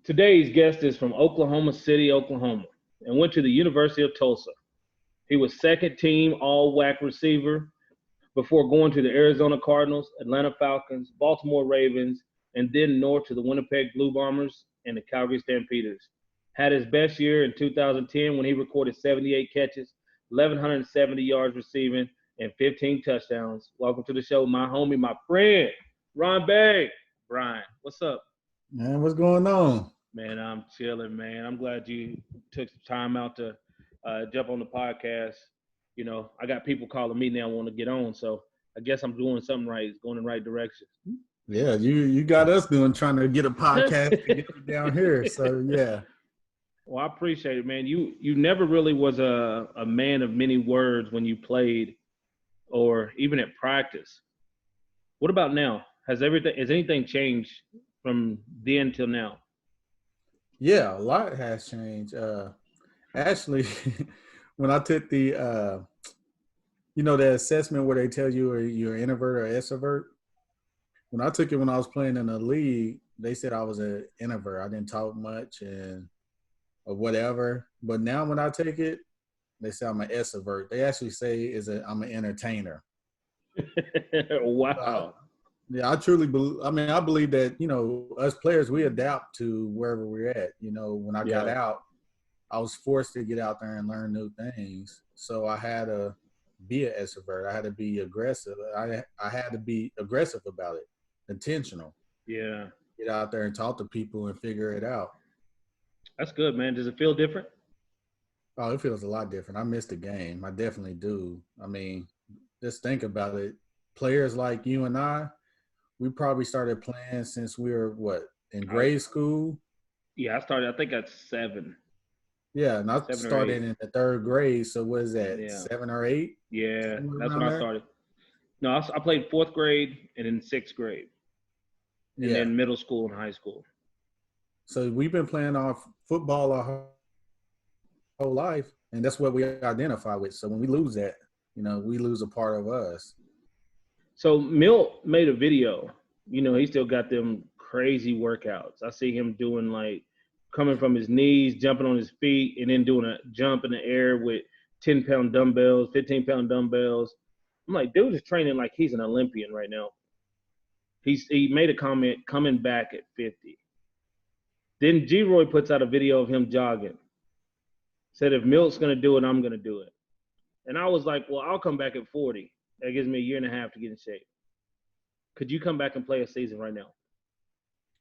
Today's guest is from Oklahoma City, Oklahoma, and went to the University of Tulsa. He was second team all WAC receiver before going to the Arizona Cardinals, Atlanta Falcons, Baltimore Ravens, and then north to the Winnipeg Blue Bombers and the Calgary Stampeders. Had his best year in 2010 when he recorded 78 catches, 1,170 yards receiving, and 15 touchdowns. Welcome to the show, my homie, my friend, Romby Bryant. What's up? Man, what's going on? Man, I'm chilling, man. I'm glad you took some time out to jump on the podcast. You know, I got people calling me now want to get on, so I guess I'm doing something right. It's going in the right direction. Yeah, you got us trying to get a podcast to get you down here. So yeah. Well, I appreciate it, man. You never really was a man of many words when you played or even at practice. What about now? Has anything changed from then till now? Yeah, a lot has changed. Actually, when I took the the assessment where they tell you you're an introvert or extrovert, when I took it when I was playing in the league, they said I was an introvert. I didn't talk much or whatever. But now when I take it, they say I'm an extrovert. They actually say I'm an entertainer. Wow. Yeah, I truly believe. I mean, I believe that us players, we adapt to wherever we're at. When I got out, I was forced to get out there and learn new things. So I had to be an extrovert. I had to be aggressive. I had to be aggressive about it, intentional. Yeah. Get out there and talk to people and figure it out. That's good, man. Does it feel different? Oh, it feels a lot different. I miss the game. I definitely do. I mean, just think about it. Players like you and we probably started playing since we were, in grade school? Yeah, I started, I think at 7. Yeah, and I started in the 3rd grade. So what is that, 7 or 8? Yeah, that's when I started. No, I played 4th grade and then 6th grade. And then middle school and high school. So we've been playing off football our whole life, and that's what we identify with. So when we lose that, we lose a part of us. So Milt made a video. He still got them crazy workouts. I see him doing coming from his knees, jumping on his feet, and then doing a jump in the air with 10-pound dumbbells, 15-pound dumbbells. I'm like, dude is training like he's an Olympian right now. He made a comment coming back at 50. Then G-Roy puts out a video of him jogging. Said, if Milt's going to do it, I'm going to do it. And I was like, well, I'll come back at 40. That gives me a year and a half to get in shape. Could you come back and play a season right now?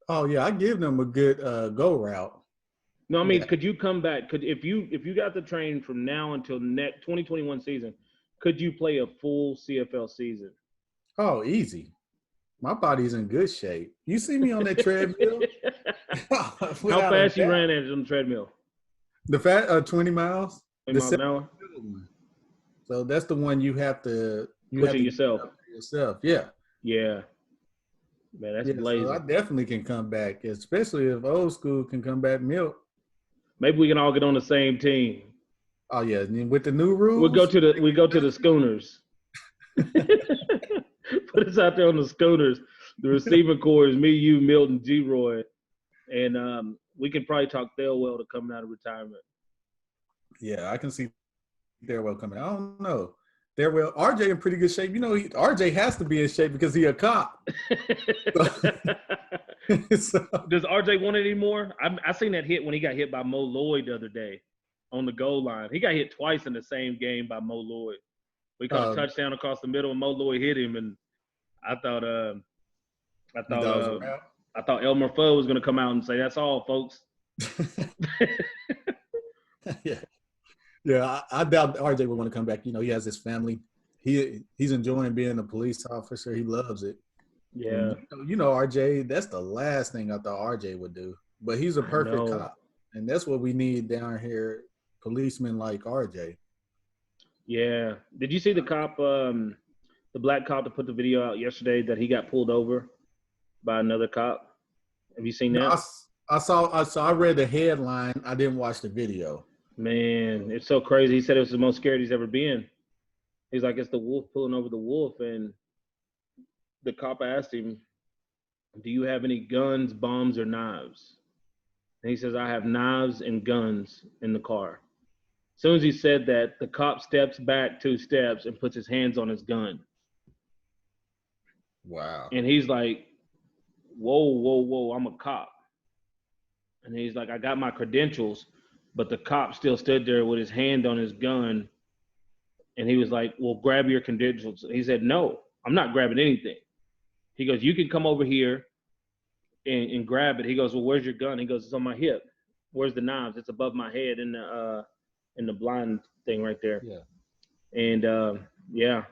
Oh, yeah, I give them a good go route. No, I mean, could you come back? If you got the train from now until next 2021 season, could you play a full CFL season? Oh, easy. My body's in good shape. You see me on that treadmill? How fast you ran on the treadmill? The 20 miles. 20 miles an hour? So that's the one you have to yourself. Yeah. Yeah. Man, that's blazing. So I definitely can come back, especially if old school can come back milk. Maybe we can all get on the same team. Oh yeah, with the new rules. We go to the schooners. Put us out there on the schooners. The receiving core is me, you, Milton, G-Roy. And we can probably talk Thelwell to coming out of retirement. Yeah, I can see Thelwell coming. I don't know. Thelwell, RJ in pretty good shape. RJ has to be in shape because he's a cop. So, does RJ want it anymore? I seen that hit when he got hit by Mo Lloyd the other day on the goal line. He got hit twice in the same game by Mo Lloyd. We caught a touchdown across the middle, and Mo Lloyd hit him, and I thought Elmer Fudd was going to come out and say, "That's all, folks." Yeah. I doubt RJ would want to come back. He has his family. He's enjoying being a police officer. He loves it. Yeah. RJ, that's the last thing I thought RJ would do. But he's a perfect cop. And that's what we need down here, policemen like RJ. Yeah. Did you see the cop, the black cop that put the video out yesterday that he got pulled over by another cop? Have you seen that? I read the headline. I didn't watch the video. Man, it's so crazy. He said it was the most scared he's ever been. He's like, it's the wolf pulling over the wolf. And the cop asked him, do you have any guns, bombs, or knives? And he says, I have knives and guns in the car. As soon as he said that, the cop steps back 2 steps and puts his hands on his gun. Wow. And he's like, whoa, whoa, whoa, I'm a cop. And he's like, I got my credentials, but the cop still stood there with his hand on his gun. And he was like, well, grab your credentials. He said, no, I'm not grabbing anything. He goes, you can come over here and grab it. He goes, well, where's your gun? He goes, it's on my hip. Where's the knives? It's above my head in the blind thing right there. Yeah. And yeah,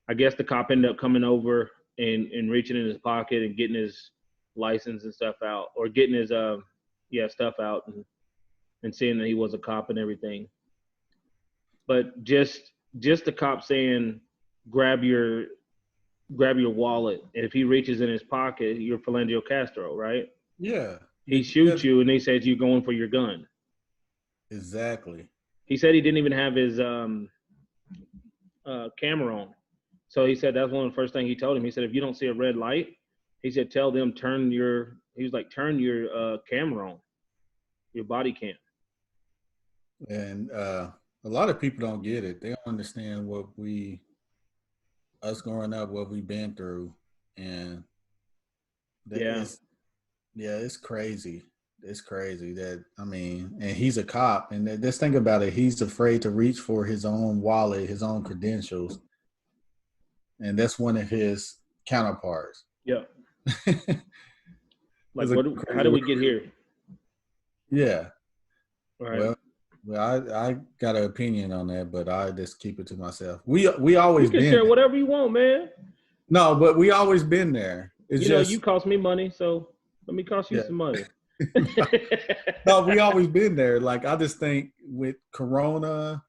I guess the cop ended up coming over and reaching in his pocket and getting his license and stuff out, or getting his stuff out and seeing that he was a cop and everything. But just the cop saying, grab your wallet, and if he reaches in his pocket, you're Philando Castro, right? Yeah. He shoots you, and he says you're going for your gun. Exactly. He said he didn't even have his camera on. So he said that's one of the first things he told him. He said, if you don't see a red light, he said, tell them turn your camera on, your body cam. And a lot of people don't get it. They don't understand us growing up, what we've been through. And it's crazy. It's crazy that, I mean, and he's a cop, and just think about it. He's afraid to reach for his own wallet, his own credentials. And that's one of his counterparts. Yeah. Like, how did we get here? Yeah. Right. Well, I got an opinion on that, but I just keep it to myself. We always you can share whatever you want, man. No, but we always been there. It's you cost me money, so let me cost you some money. No, we always been there. Like, I just think with Corona,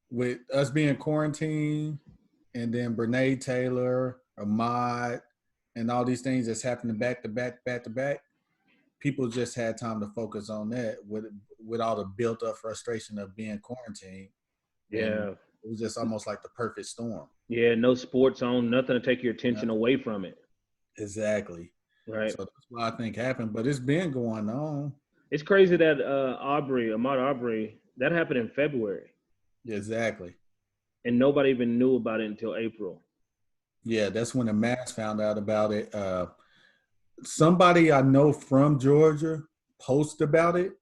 with us being quarantined, and then Breonna Taylor, Ahmaud, and all these things that's happening back to back, people just had time to focus on that with all the built up frustration of being quarantined. Yeah. And it was just almost like the perfect storm. Yeah, no sports on, nothing to take your attention away from it. Exactly. Right. So that's what I think happened, but it's been going on. It's crazy that Ahmaud Arbery, that happened in February. Exactly. And nobody even knew about it until April. Yeah, that's when the mass found out about it. Somebody I know from Georgia posted about it.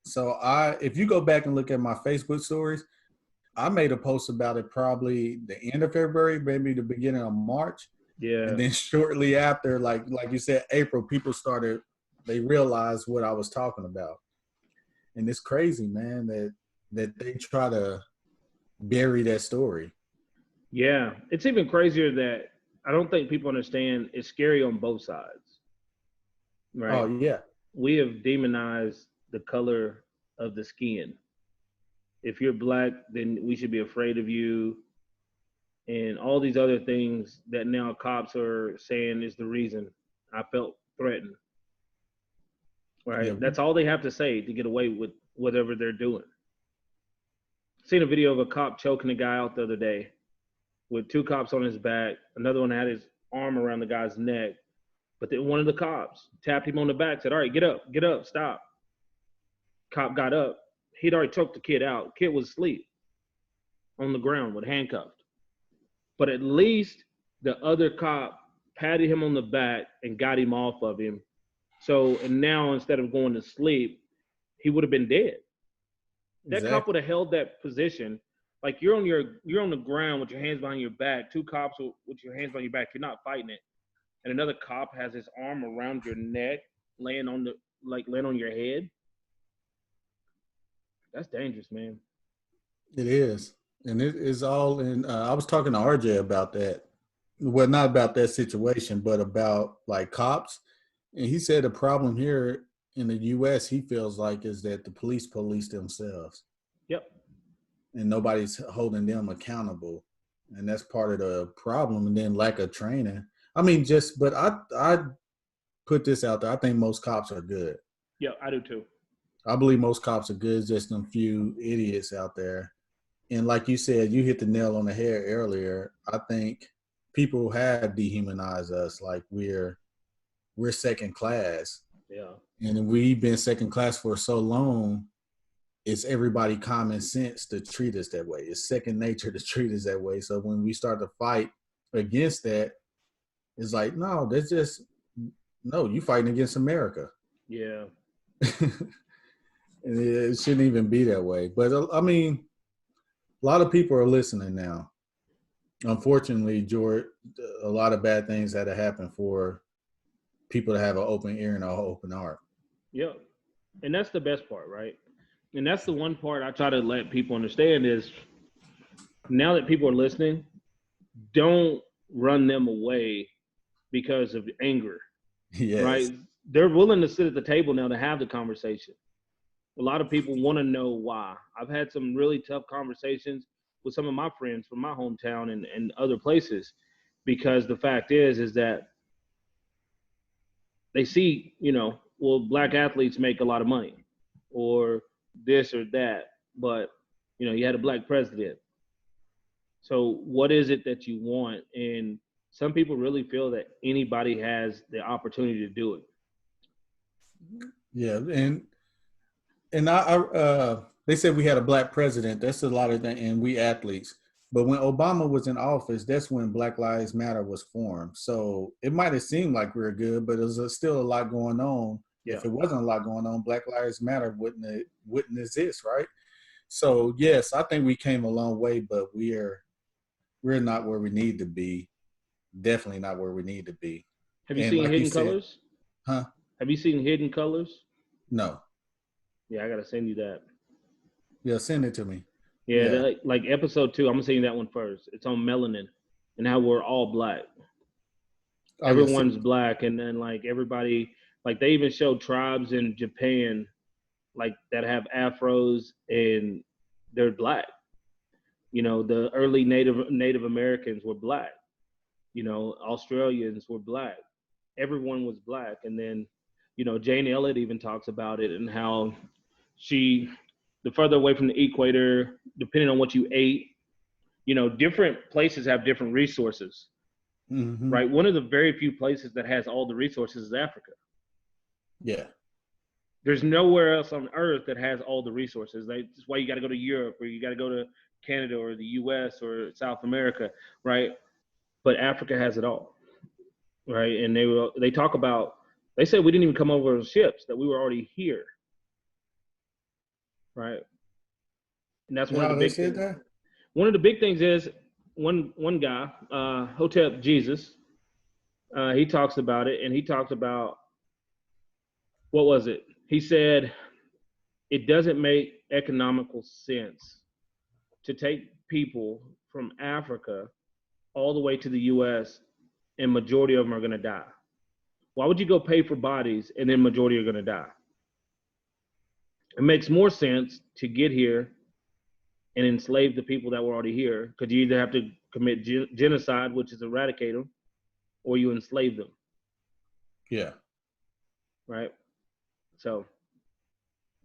So if you go back and look at my Facebook stories, I made a post about it probably the end of February, maybe the beginning of March. Yeah. And then shortly after, like you said, April, people they realized what I was talking about. And it's crazy, man, that they try to bury that story. Yeah. It's even crazier that I don't think people understand it's scary on both sides. Right. Oh, yeah. We have demonized the color of the skin. If you're black, then we should be afraid of you. And all these other things that now cops are saying is the reason I felt threatened. Right. Yeah. That's all they have to say to get away with whatever they're doing. Seen a video of a cop choking a guy out the other day with 2 cops on his back. Another one had his arm around the guy's neck. But then one of the cops tapped him on the back, said, all right, get up, stop. Cop got up. He'd already choked the kid out. Kid was asleep on the ground with handcuffed. But at least the other cop patted him on the back and got him off of him. So, and now instead of going to sleep, he would have been dead. That cop would have held that position. Like, you're on the ground with your hands behind your back. 2 cops with your hands behind your back. You're not fighting it. And another cop has his arm around your neck, laying on your head. That's dangerous, man. It is. And it is all in, I was talking to RJ about that. Well, not about that situation, but about like cops. And he said the problem here in the U.S., he feels like, is that the police themselves. Yep. And nobody's holding them accountable. And that's part of the problem. And then lack of training. I mean, but I put this out there. I think most cops are good. Yeah, I do too. I believe most cops are good. Just a few idiots out there. And like you said, you hit the nail on the head earlier. I think people have dehumanized us. Like we're second class. Yeah. And we've been second class for so long. It's everybody common sense to treat us that way. It's second nature to treat us that way. So when we start to fight against that, it's like, no, that's just no. You fighting against America. Yeah. And it shouldn't even be that way. But I mean, a lot of people are listening now. Unfortunately, George, a lot of bad things had to happen for people to have an open ear and an open heart. Yeah. And that's the best part, right? And that's the one part I try to let people understand is now that people are listening, don't run them away because of anger, Yes. right? They're willing to sit at the table now to have the conversation. A lot of people want to know why. I've had some really tough conversations with some of my friends from my hometown and other places because the fact is that they see, well, black athletes make a lot of money or this or that, but you had a black president. So what is it that you want? And some people really feel that anybody has the opportunity to do it. Yeah, and they said we had a black president. That's a lot of things, and we athletes. But when Obama was in office, that's when Black Lives Matter was formed. So it might have seemed like we were good, but there's still a lot going on. Yeah. If it wasn't a lot going on, Black Lives Matter wouldn't exist, right? So yes, I think we came a long way, but we're not where we need to be. Definitely not where we need to be. Have you And seen like you Hidden said, Colors? huh? Have you seen Hidden Colors? No. Yeah, I gotta send you that. Yeah, send it to me. Yeah, Yeah. like episode 2. I'm gonna send you that one first. It's on melanin and how we're all black. Oh, yeah, Everyone's black, and then like everybody, like they even show tribes in Japan, like that have afros and they're black. The early Native Americans were black. Australians were black. Everyone was black, and then Jane Elliott even talks about it and how the further away from the equator, depending on what you ate, different places have different resources, Mm-hmm. right? One of the very few places that has all the resources is Africa. Yeah. There's nowhere else on earth that has all the resources. That's why you got to go to Europe or you got to go to Canada or the US or South America, right? But Africa has it all, right? And they talk about, they said we didn't even come over on ships, that we were already here, right? And that's one of Yeah, the they big said things. that. One of the big things is one guy, Hotep Jesus, he talks about it, and he talks about, what was it? He said it doesn't make economical sense to take people from Africa all the way to the U.S. and majority of them are going to die. Why would you go pay for bodies and then majority are going to die? It makes more sense to get here and enslave the people that were already here, because you either have to commit genocide, which is eradicate them, or you enslave them. Yeah. Right. So.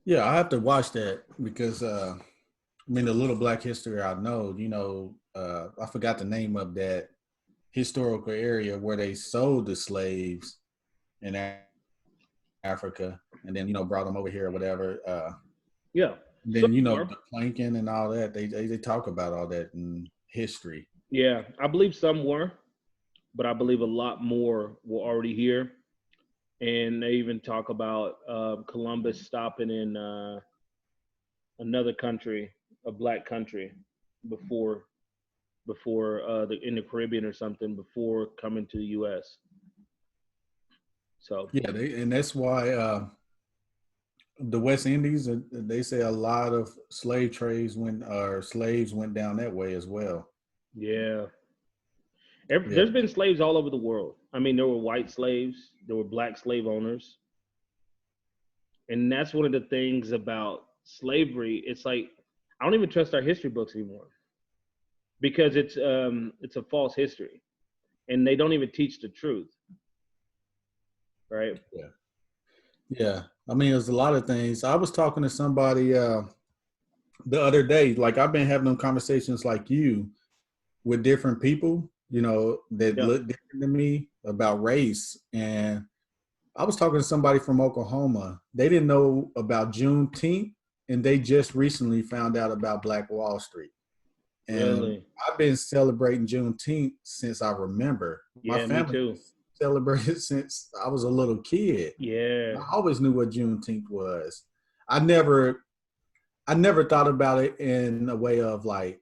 Yeah, I have to watch that because I mean, the little Black history I know, I forgot the name of that historical area where they sold the slaves in Africa and then, brought them over here or whatever. Yeah. Then, the planking and all that, they talk about all that in history. Yeah, I believe some were, but I believe a lot more were already here. And they even talk about Columbus stopping in another country, a black country, before in the Caribbean or something, before coming to the U.S. So yeah, and that's why the West Indies, they say a lot of slaves went down that way as well. yeah, there's been slaves all over the world. I mean, there were white slaves, there were black slave owners, and that's one of the things about slavery. It's like I don't even trust our history books anymore because it's a false history, and they don't even teach the truth, right? Yeah. Yeah. I mean, there's a lot of things. I was talking to somebody the other day, like I've been having them conversations like you with different people, that look different than me about race. And I was talking to somebody from Oklahoma. They didn't know about Juneteenth, and they just recently found out about Black Wall Street. And Really? I've been celebrating Juneteenth since I remember. My Yeah, me family too. celebrated since I was a little kid. Yeah. I always knew what Juneteenth was. I never, I never thought about it in a way of like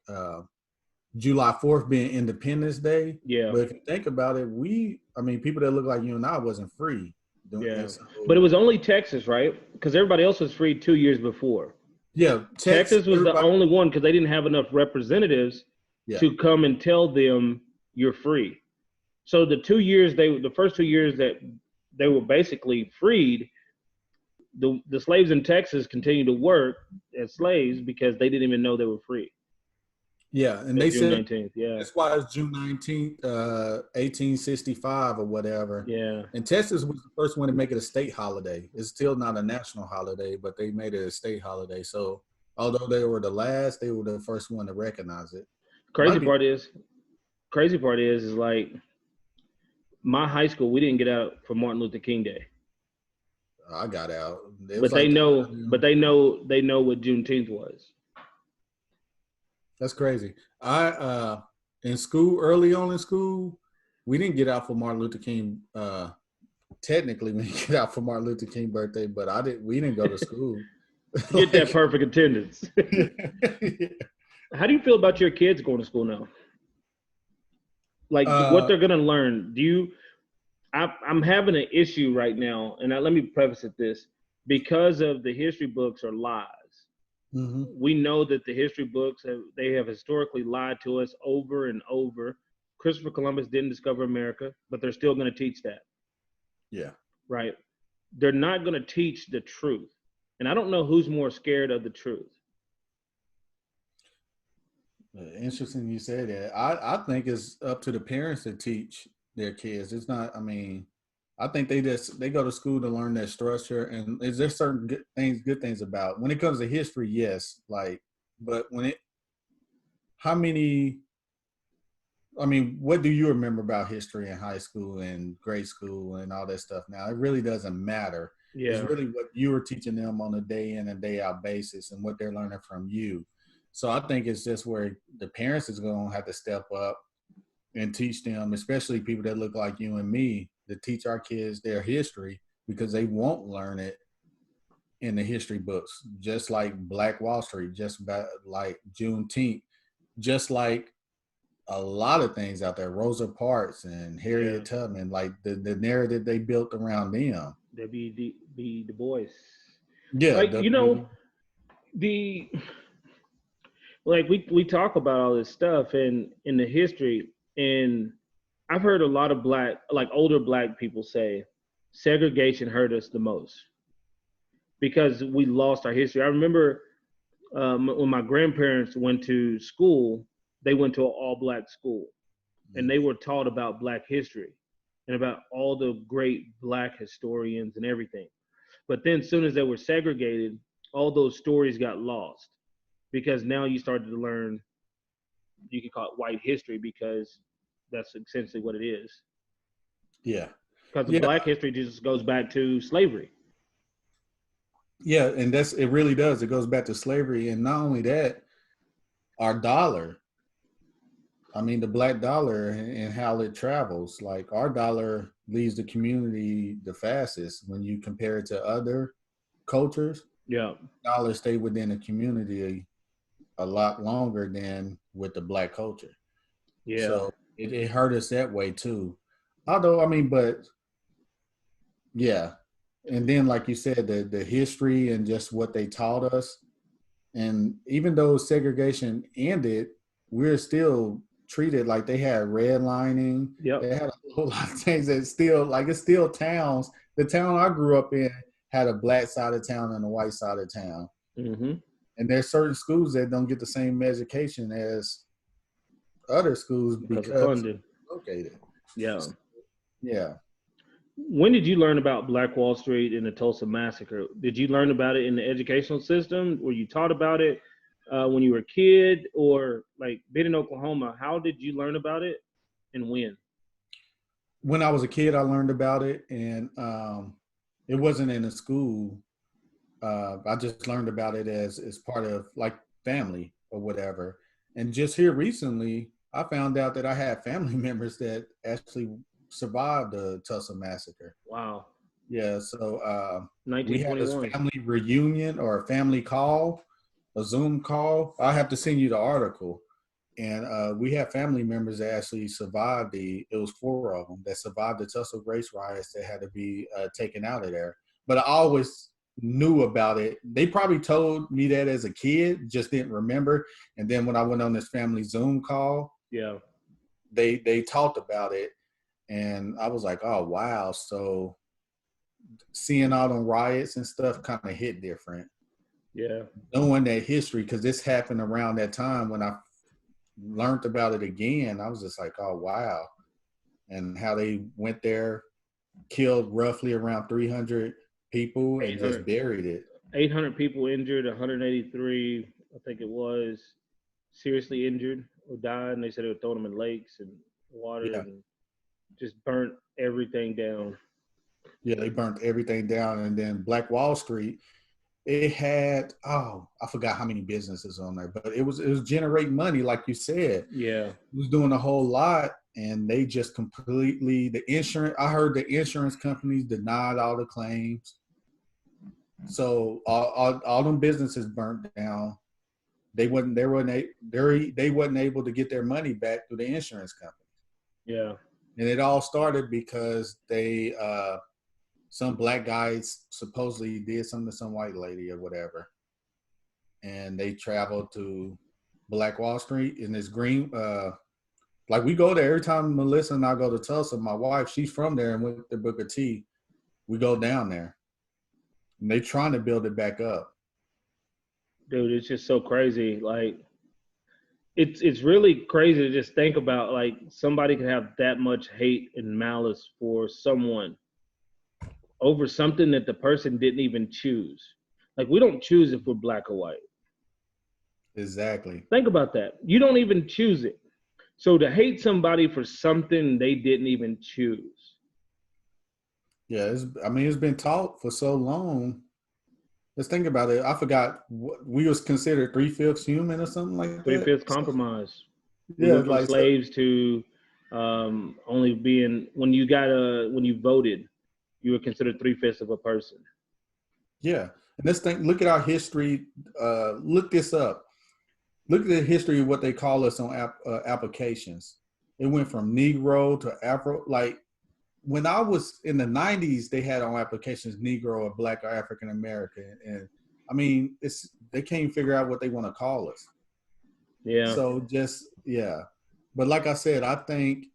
July 4th being Independence Day. Yeah. But if you think about it, people that look like you and I wasn't free. Yeah. And so, But it was only Texas, right? Because everybody else was free 2 years before. yeah, Texas was the everybody, only one because they didn't have enough representatives yeah, to come and tell them you're free. So the first 2 years that they were basically freed, the slaves in Texas continued to work as slaves because they didn't even know they were free. yeah. And Till they June said 19th. Yeah. that's why it's June 19th, 1865 or whatever. Yeah. And Texas was the first one to make it a state holiday. It's still not a national holiday, but they made it a state holiday. So although they were the last, they were the first one to recognize it. Crazy part is, is like my high school, we didn't get out for Martin Luther King Day. I got out. It But was they like know, they know what Juneteenth was. that's crazy. I in school, early on in school, we didn't get out for Martin Luther King. Technically, we didn't get out for Martin Luther King birthday, but we didn't go to school. Get that perfect attendance. Yeah. How do you feel about your kids going to school now? Like what they're gonna learn? I'm having an issue right now, and let me preface it this: because of the history books are lies. Mm-hmm. We know that the history books have historically lied to us over and over. Christopher Columbus didn't discover America, but they're still going to teach that. Yeah. Right? They're not going to teach the truth. And I don't know who's more scared of the truth. Interesting you say that. I think it's up to the parents to teach their kids. It's not, I think they go to school to learn that structure, and is there certain good things about when it comes to history, yes. But how many what do you remember about history in high school and grade school and all that stuff now? It really doesn't matter. Yeah. It's really what you were teaching them on a day in and day out basis and what they're learning from you. So I think it's just where the parents is going to have to step up and teach them, especially people that look like you and me, to teach our kids their history, because they won't learn it in the history books, just like Black Wall Street, just like Juneteenth, just like a lot of things out there, Rosa Parks and Harriet Tubman, like the narrative they built around them. W.B. Du Bois. Yeah. Like, we talk about all this stuff and in the history, and I've heard a lot of older black people say segregation hurt us the most because we lost our history. I remember when my grandparents went to school, they went to an all-black school, and they were taught about Black history and about all the great Black historians and everything. But then as soon as they were segregated, all those stories got lost because now you started to learn, you could call it white history because that's essentially what it is. Yeah. Because Black history just goes back to slavery. Yeah, and it really does. It goes back to slavery. And not only that, our dollar, the black dollar and how it travels. Like our dollar leaves the community the fastest when you compare it to other cultures. Yeah. Dollars stay within the community a lot longer than with the black culture. Yeah. So it hurt us that way too. Although, but yeah. And then, like you said, the history and just what they taught us. And even though segregation ended, we're still treated like they had redlining. Yep. They had a whole lot of things that it's still towns. The town I grew up in had a black side of town and a white side of town. Mm-hmm. And there's certain schools that don't get the same education as other schools because of funding. Located. Yeah. Yeah. When did you learn about Black Wall Street and the Tulsa Massacre? Did you learn about it in the educational system? Were you taught about it when you were a kid, or like being in Oklahoma? How did you learn about it, and when? When I was a kid, I learned about it, and it wasn't in a school. I just learned about it as part of like family or whatever. And just here recently, I found out that I had family members that actually survived the Tulsa massacre. Wow. Yeah, so we had this 1921. family reunion or a family call, a Zoom call. I have to send you the article. And we have family members that actually survived it was four of them that survived the Tulsa race riots that had to be taken out of there. But I always knew about it. They probably told me that as a kid, just didn't remember. And then when I went on this family Zoom call, Yeah. they talked about it. And I was like, oh, wow. So seeing all them riots and stuff kind of hit different. Yeah. Knowing that history, because this happened around that time when I learned about it again, I was just like, oh, wow. And how they went there, killed roughly around 300 people and just 800, buried it. 800 people injured, 183, I think it was, seriously injured or died. And they said they were throwing them in lakes and water Yeah. and just burnt everything down. Yeah, they burnt everything down. And then Black Wall Street, it had, oh, I forgot how many businesses on there, but it was generating money, like you said. Yeah. It was doing a whole lot, and they just completely, the insurance, I heard the insurance companies denied all the claims. So all them businesses burnt down. They wasn't able to get their money back through the insurance company. Yeah. And it all started because they some black guys supposedly did something to some white lady or whatever. And they traveled to Black Wall Street in this green like we go there every time Melissa and I go to Tulsa, my wife, she's from there and went to Booker T. We go down there. And they trying to build it back up. Dude, it's just so crazy. Like, it's really crazy to just think about, like, somebody could have that much hate and malice for someone over something that the person didn't even choose. Like, we don't choose if we're black or white. Exactly. Think about that. You don't even choose it. So to hate somebody for something they didn't even choose. Yeah, it's been taught for so long. Let's think about it. I forgot we was considered 3/5 human or something like that. Three-fifths compromise. We Yeah, went from like slaves to only being, when you voted, you were considered three-fifths of a person. yeah. And let's think. Look at our history. Look this up. Look at the history of what they call us on applications. It went from Negro to Afro. Like when I was in the 90s, they had on applications Negro or Black or African American. And I mean, they can't figure out what they want to call us. Yeah. So just, yeah. But like I said, I think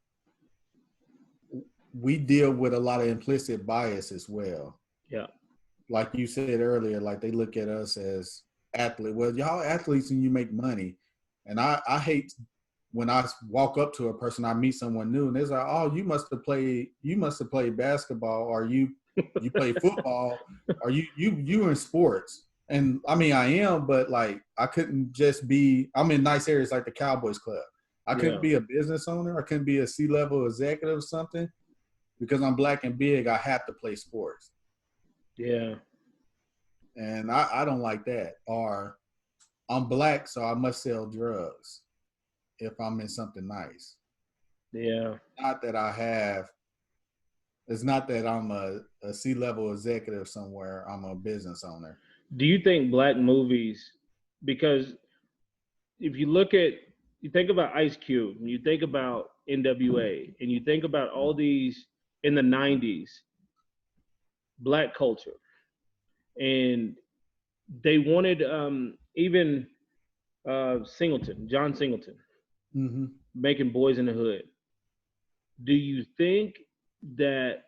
we deal with a lot of implicit bias as well. Yeah. Like you said earlier, like they look at us as athletes. Well, y'all athletes and you make money. And I hate when I walk up to a person, I meet someone new, and they're like, "Oh, you must have played basketball, or you play football, or you in sports." And I mean, I am, but like I couldn't just be. I'm in nice areas like the Cowboys Club. I couldn't Yeah. be a business owner. I couldn't be a C-level executive or something because I'm black and big. I have to play sports, Yeah. and I don't like that. Or I'm black, so I must sell drugs if I'm in something nice. Yeah. Not that I have. It's not that I'm a C-level executive somewhere. I'm a business owner. Do you think black movies, because if you think about Ice Cube, and you think about NWA, and you think about all these in the 90s, black culture, and they wanted even John Singleton, Mm-hmm. making Boys in the Hood. Do you think that,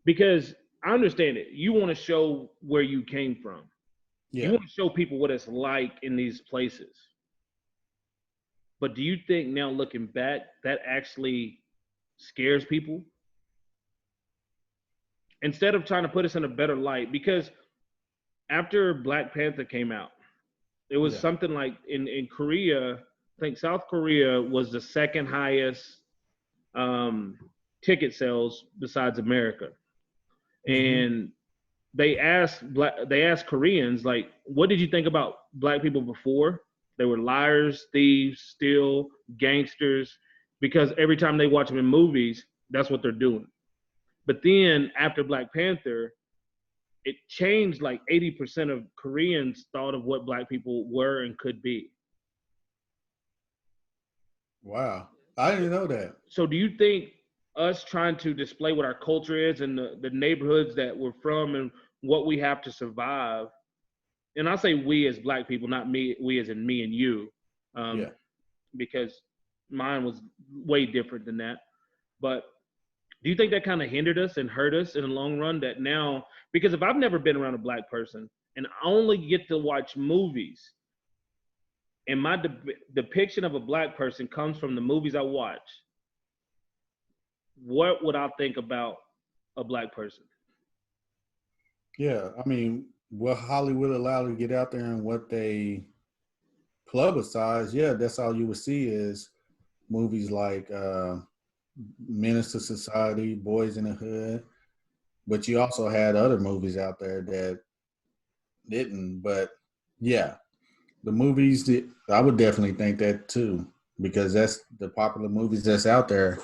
because I understand it, you want to show where you came from, you Yeah. want to show people what it's like in these places, but do you think now looking back that actually scares people instead of trying to put us in a better light? Because after Black Panther came out, it was Yeah. something like in Korea, I think South Korea was the second highest um, ticket sales besides America. and they asked Koreans, like, what did you think about black people before? They were liars, thieves, still gangsters, because every time they watch them in movies, that's what they're doing. But then after Black Panther, it changed. Like 80% of Koreans thought of what black people were and could be. Wow. I didn't know that. So do you think us trying to display what our culture is and the neighborhoods that we're from and what we have to survive, and I say we as black people, not me, we as in me and you, Yeah. because mine was way different than that. But do you think that kind of hindered us and hurt us in the long run? That now, because if I've never been around a black person and I only get to watch movies, and my depiction of a black person comes from the movies I watch, what would I think about a black person? Yeah. I mean, what Hollywood allowed to get out there and what they publicize, yeah, that's all you would see is movies like Menace to Society, Boys in the Hood. But you also had other movies out there that didn't. But yeah, the movies that I would definitely think that too, because that's the popular movies that's out there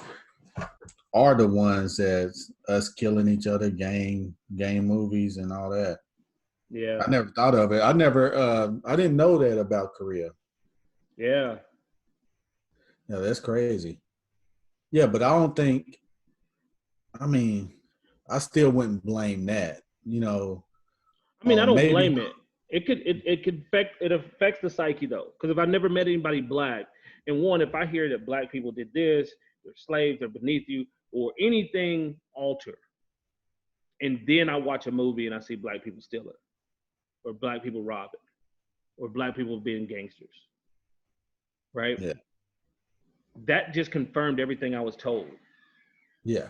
are the ones that's us killing each other, gang movies and all that. Yeah, I never thought of it. I didn't know that about Korea. yeah. Yeah, that's crazy. Yeah, but I don't think. I mean, I still wouldn't blame that. I mean, I don't Maybe. blame it. It could affect, it affects the psyche though, because if I never met anybody black, and one, if I hear that black people did this, they're slaves, they're beneath you, or anything alter, and then I watch a movie and I see black people steal it, or black people rob it, or black people being gangsters, right? Yeah, That just confirmed everything I was told. yeah,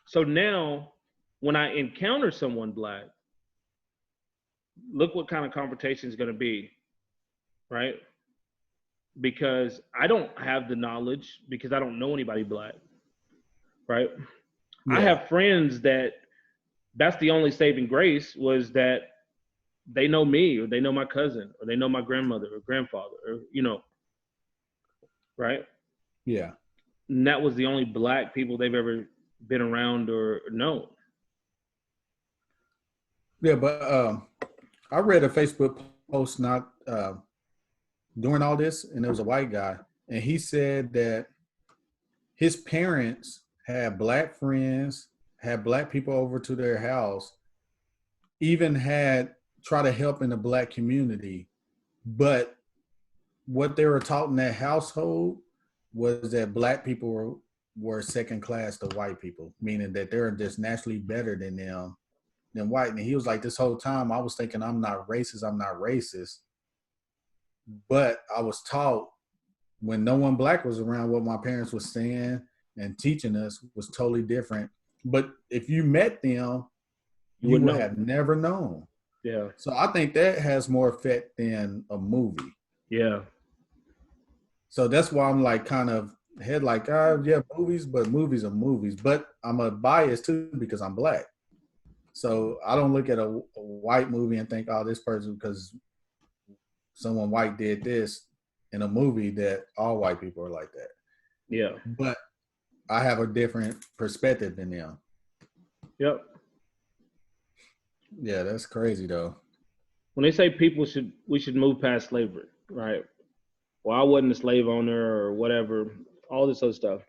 So now, when I encounter someone black, look what kind of conversation is going to be, right? Because I don't have the knowledge because I don't know anybody black, right? I yeah, have friends that's the only saving grace was that they know me or they know my cousin or they know my grandmother or grandfather or right? yeah, And that was the only black people they've ever been around or known. yeah. But I read a Facebook post not during all this, and there was a white guy, and he said that his parents had black friends, had black people over to their house, even had try to help in the black community, but what they were taught in that household was that black people were second class to white people, meaning that they're just naturally better than white. And he was like, this whole time I was thinking I'm not racist, but I was taught when no one black was around, what my parents was saying and teaching us was totally different. But if you met them, You you wouldn't would know. have never known. Yeah. So I think that has more effect than a movie. Yeah. So that's why I'm like kind of head like, yeah, movies, but movies are movies. But I'm a bias too because I'm black. So I don't look at a white movie and think, oh, this person, because someone white did this in a movie, that all white people are like that. Yeah. But I have a different perspective than them. Yep. Yeah, that's crazy though. When they say we should move past slavery, right? Well, I wasn't a slave owner or whatever, all this other stuff.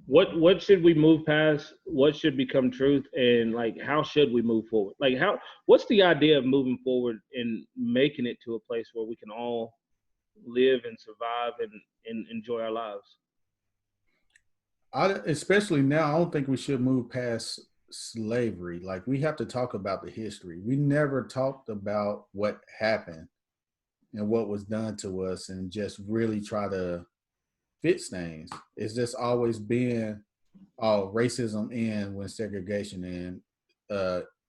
What should we move past? What should become truth? And like how should we move forward? Like what's the idea of moving forward and making it to a place where we can all live and survive and enjoy our lives? Especially now, I don't think we should move past slavery. Like we have to talk about the history. We never talked about what happened and what was done to us and just really try to fix things. It's just always been racism in when segregation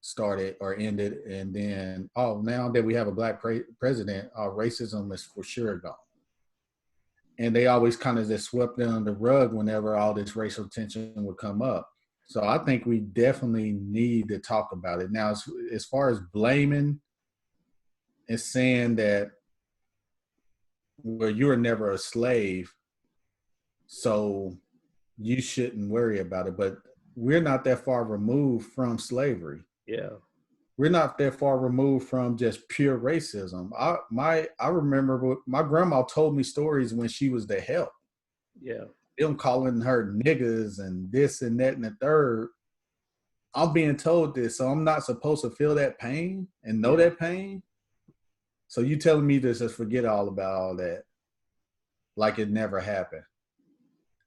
started or ended, and then now that we have a black president, racism is for sure gone. And they always kind of just swept it under the rug whenever all this racial tension would come up. So I think we definitely need to talk about it. Now, as far as blaming and saying that, well, you were never a slave, so you shouldn't worry about it. But we're not that far removed from slavery. Yeah. We're not that far removed from just pure racism. I remember my grandma told me stories when she was the help. Yeah. Them calling her niggas and this and that and the third. I'm being told this, so I'm not supposed to feel that pain and know that pain. So you telling me to just forget all about all that, like it never happened.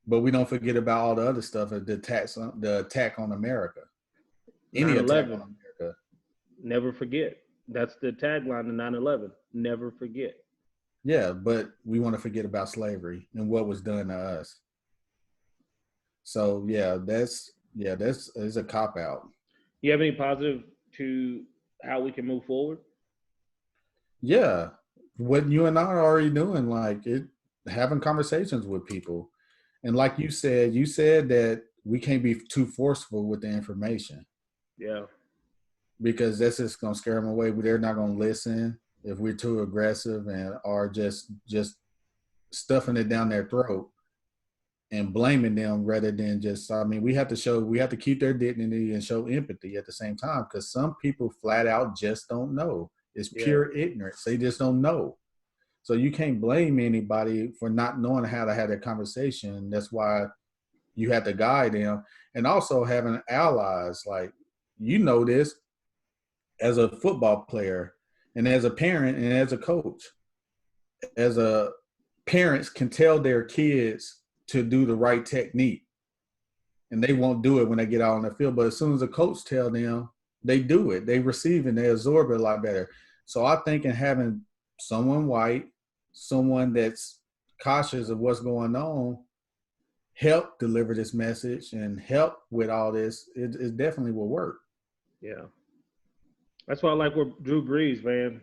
But we don't forget about all the other stuff, the attack on America, any attack 9/11. on America. Never forget. That's the tagline of 9/11. Never forget. Yeah, but we want to forget about slavery and what was done to us. So that's a cop out. You have any positive to how we can move forward? Yeah, what you and I are already doing, like it, having conversations with people, and like you said that we can't be too forceful with the information Yeah. because that's just gonna scare them away. They're not gonna listen if we're too aggressive and are just stuffing it down their throat and blaming them rather than just. I mean, we have to keep their dignity and show empathy at the same time because some people flat out just don't know. It's Yeah. pure ignorance. They just don't know. So you can't blame anybody for not knowing how to have that conversation. That's why you have to guide them, and also having allies. Like you know this as a football player, and as a parent, and as a coach. As a parents can tell their kids to do the right technique, and they won't do it when they get out on the field. But as soon as a coach tell them, they do it. They receive and they absorb it a lot better. So I think in having someone white, someone that's cautious of what's going on, help deliver this message and help with all this, it definitely will work. Yeah. That's why I like where Drew Brees, man.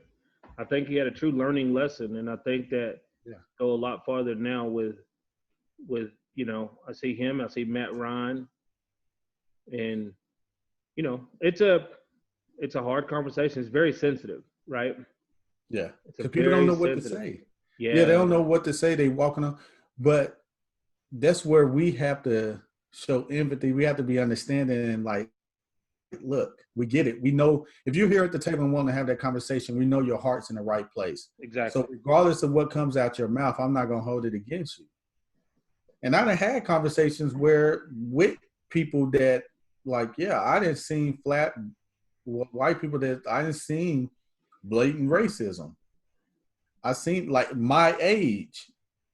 I think he had a true learning lesson, and I think that Yeah. go a lot farther now with I see him, I see Matt Ryan, and it's a hard conversation. It's very sensitive, right? Yeah. It's a Because people don't very know what to sensitive. say. Yeah, they Yeah. don't know what to say. They walking on, but that's where we have to show empathy. We have to be understanding and like, look, we get it. We know if you're here at the table and want to have that conversation, we know your heart's in the right place. Exactly. So regardless of what comes out your mouth, I'm not gonna hold it against you. And I done had conversations where with people that like, yeah, I didn't see flat white people that I didn't see blatant racism. I seen like my age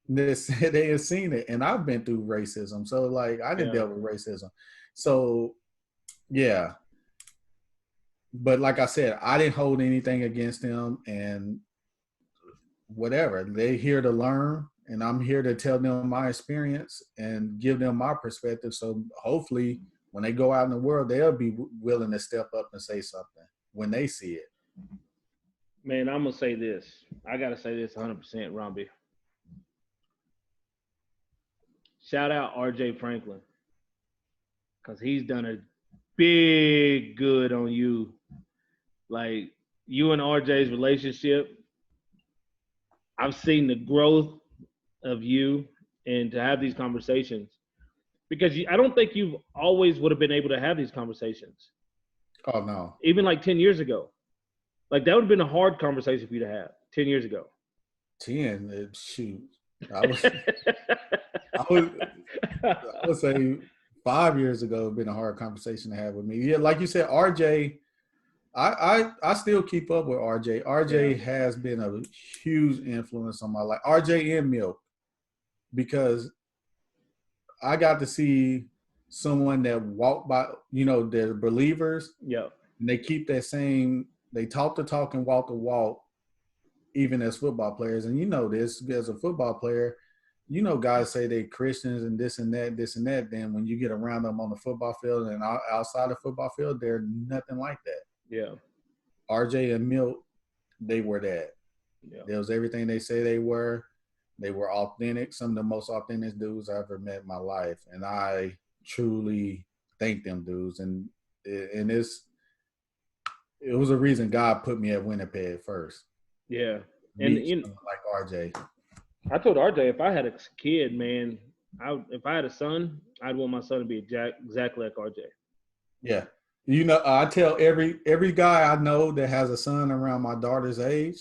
that said they had seen it, and I've been through racism. So like I didn't Yeah. deal with racism. So yeah. But like I said, I didn't hold anything against them and whatever. They're here to learn and I'm here to tell them my experience and give them my perspective. So hopefully when they go out in the world, they'll be willing to step up and say something when they see it. Man, I'm gonna say this. I gotta say this 100%, Romby. Shout out RJ Franklin, because he's done a big good on you. Like you and RJ's relationship, I've seen the growth of you, and to have these conversations because I don't think you've always would have been able to have these conversations. Oh no. Even like 10 years ago. Like that would have been a hard conversation for you to have 10 years ago. 10, shoot. I was I would say 5 years ago it'd been a hard conversation to have with me. Yeah, like you said, RJ, I still keep up with RJ. RJ has been a huge influence on my life. RJ and Milk, because I got to see someone that walked by, they're believers. Yeah. And they keep that same, they talk the talk and walk the walk, even as football players. And you know this, as a football player, guys say they Christians and this and that, this and that. Then when you get around them on the football field and outside the football field, they're nothing like that. Yeah. RJ and Milt, they were that. Yeah. There was everything they say they were. They were authentic, some of the most authentic dudes I ever met in my life. And I truly thank them dudes, and it was a reason God put me at Winnipeg first. Yeah, and Meet someone like RJ. I told RJ if I had a kid, man, if I had a son, I'd want my son to be exactly like RJ. Yeah, you know, I tell every guy I know that has a son around my daughter's age,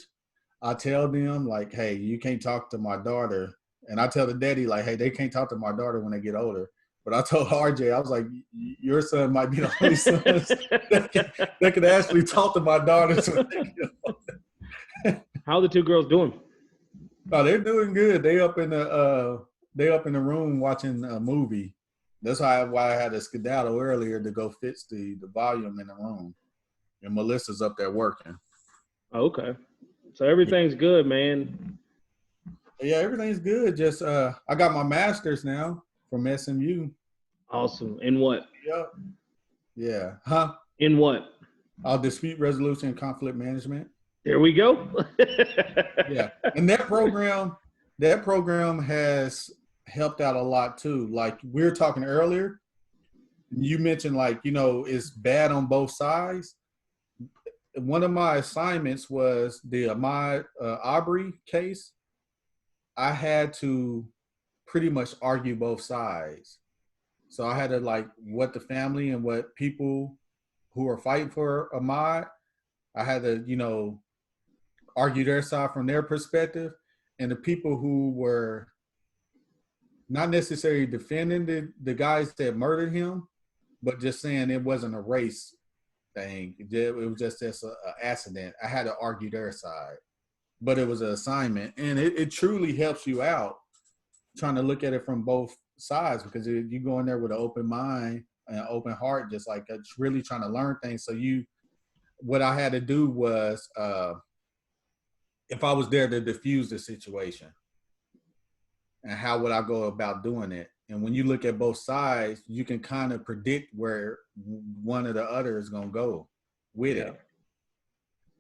I tell them like, hey, you can't talk to my daughter, and I tell the daddy like, hey, they can't talk to my daughter when they get older. But I told RJ, I was like, your son might be the only son that can actually talk to my daughters when they get older. How are the two girls doing? Oh, they're doing good. They up in the room watching a movie. That's why I had to skedaddle earlier to go fix the volume in the room. And Melissa's up there working. Okay. So everything's good, man. Yeah, everything's good. Just I got my master's now from SMU. Awesome. In what? Yep. Yeah. Huh? In what? Dispute resolution and conflict management. There we go. Yeah. And that program has helped out a lot too. Like we were talking earlier, you mentioned like, you know, it's bad on both sides. One of my assignments was the Ahmaud Arbery case. I had to pretty much argue both sides. So I had to like what the family and what people who are fighting for Ahmaud, I had to, you know, argue their side from their perspective. And the people who were not necessarily defending the guys that murdered him, but just saying it wasn't a race thing. It was just an accident. I had to argue their side. But it was an assignment. And it truly helps you out trying to look at it from both sides, because you go in there with an open mind and an open heart, just like it's really trying to learn things. So what I had to do was, if I was there to diffuse the situation, and how would I go about doing it? And when you look at both sides, you can kind of predict where one or the other is going to go with it.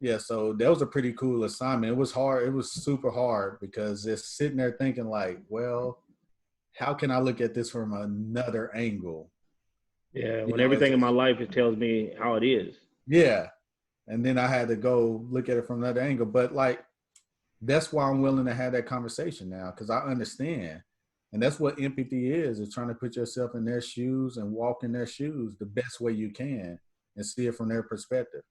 Yeah, so that was a pretty cool assignment. It was hard. It was super hard because just sitting there thinking like, well, how can I look at this from another angle? Yeah, when everything in my life, it tells me how it is. Yeah, and then I had to go look at it from another angle. But like, that's why I'm willing to have that conversation now, because I understand. And that's what empathy is trying to put yourself in their shoes and walk in their shoes the best way you can and see it from their perspective.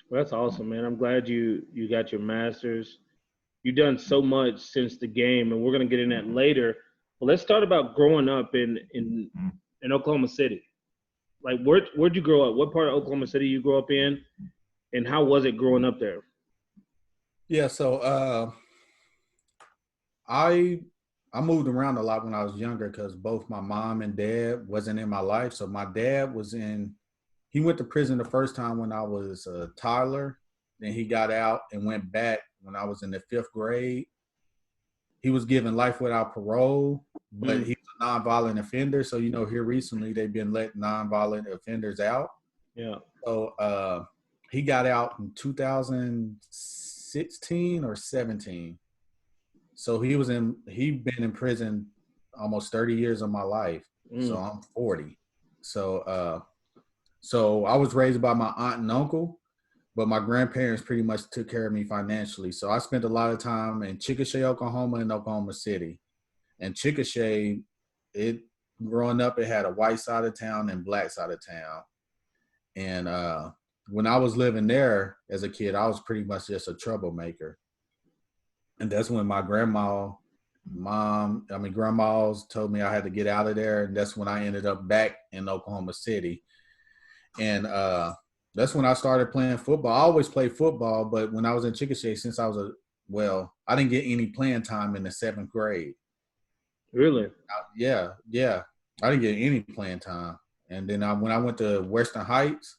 Well, that's awesome, man. I'm glad you got your master's. You've done so much since the game, and we're going to get in that later. But let's start about growing up in Oklahoma City. Like, where'd you grow up? What part of Oklahoma City you grew up in, and how was it growing up there? Yeah, so I moved around a lot when I was younger because both my mom and dad wasn't in my life. So my dad he went to prison the first time when I was a toddler. Then he got out and went back when I was in the 5th grade. He was given life without parole, but he's a nonviolent offender. So, you know, here recently they've been letting nonviolent offenders out. Yeah. So he got out in 2016 or 17. So he'd been in prison almost 30 years of my life. So I'm 40. So I was raised by my aunt and uncle, but my grandparents pretty much took care of me financially. So I spent a lot of time in Chickasha, Oklahoma, and Oklahoma City. And Chickasha, growing up, it had a white side of town and black side of town. And when I was living there as a kid, I was pretty much just a troublemaker. And that's when my grandmas told me I had to get out of there. And that's when I ended up back in Oklahoma City. And that's when I started playing football. I always played football, but when I was in Chickasha, since I I didn't get any playing time in the 7th grade. Really? Yeah. I didn't get any playing time. And then when I went to Western Heights,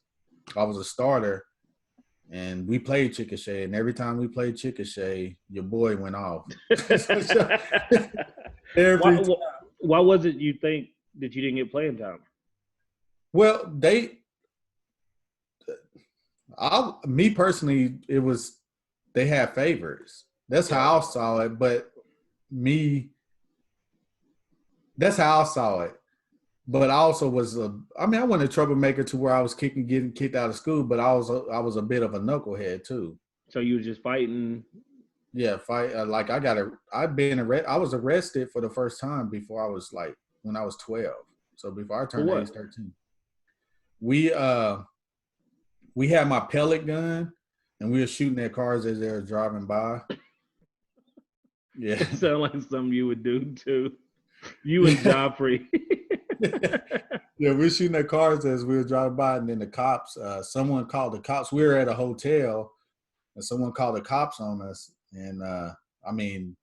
I was a starter. And we played Chickasha, and every time we played Chickasha, your boy went off. Why was it you think that you didn't get playing time? Well, me personally, they had favorites. That's how I saw it. But that's how I saw it. But I also was I wasn't a troublemaker to where I was getting kicked out of school, but I was a bit of a knucklehead too. So you were just fighting. Yeah, fight like I was arrested for the first time before I was like when I was 12. So before I For turned age what? 13. We had my pellet gun and we were shooting at cars as they were driving by. Yeah. It sounds like something you would do too. You and Yeah. Joffrey. Yeah, we were shooting at cars as we were driving by, and then the cops, someone called the cops. We were at a hotel and someone called the cops on us. And I mean,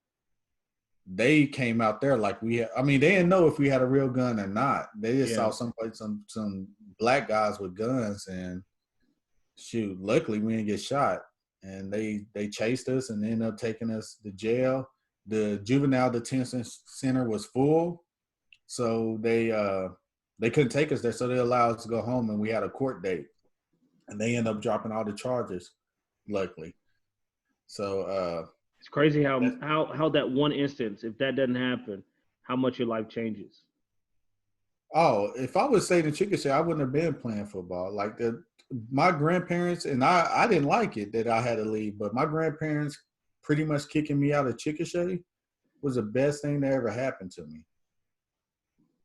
they came out there like they didn't know if we had a real gun or not. They just Yeah. saw some black guys with guns, and shoot, luckily we didn't get shot. And they chased us and ended up taking us to jail. The juvenile detention center was full, so they couldn't take us there, so they allowed us to go home, and we had a court date. And they ended up dropping all the charges, luckily. So It's crazy how that one instance, if that doesn't happen, how much your life changes. if I was staying in Chickasha, I wouldn't have been playing football. Like my grandparents, and I didn't like it that I had to leave, but my grandparents pretty much kicking me out of Chickasha was the best thing that ever happened to me.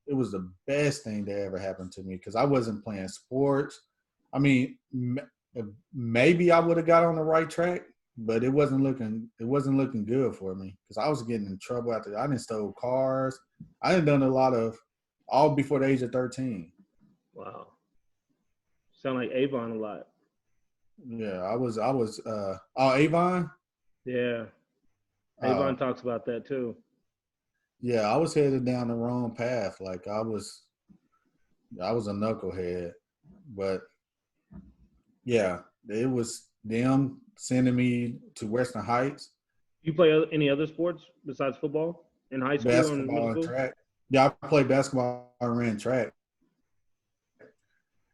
It was the best thing that ever happened to me because I wasn't playing sports. I mean, maybe I would have got on the right track, but it wasn't looking good for me because I was getting in trouble after I didn't stole cars. I didn't done a lot of all before the age of 13. Wow. Sound like Avon a lot. Yeah, I was Avon. Yeah. Avon talks about that too. Yeah, I was headed down the wrong path. Like I was a knucklehead, but yeah, it was them sending me to Western Heights. You play any other sports besides football in high school or in middle Basketball and school? track. Yeah, I played basketball and ran track.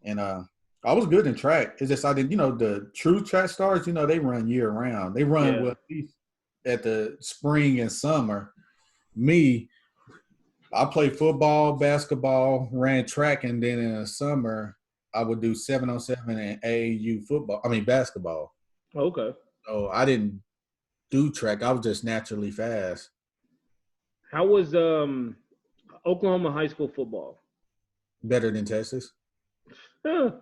And I was good in track. It's just I didn't, the true track stars, they run year round. They run Yeah. at least at the spring and summer. Me, I played football, basketball, ran track, and then in the summer I would do 7-on-7 and AAU football. Basketball. Okay. So I didn't do track. I was just naturally fast. How was Oklahoma high school football? Better than Texas. On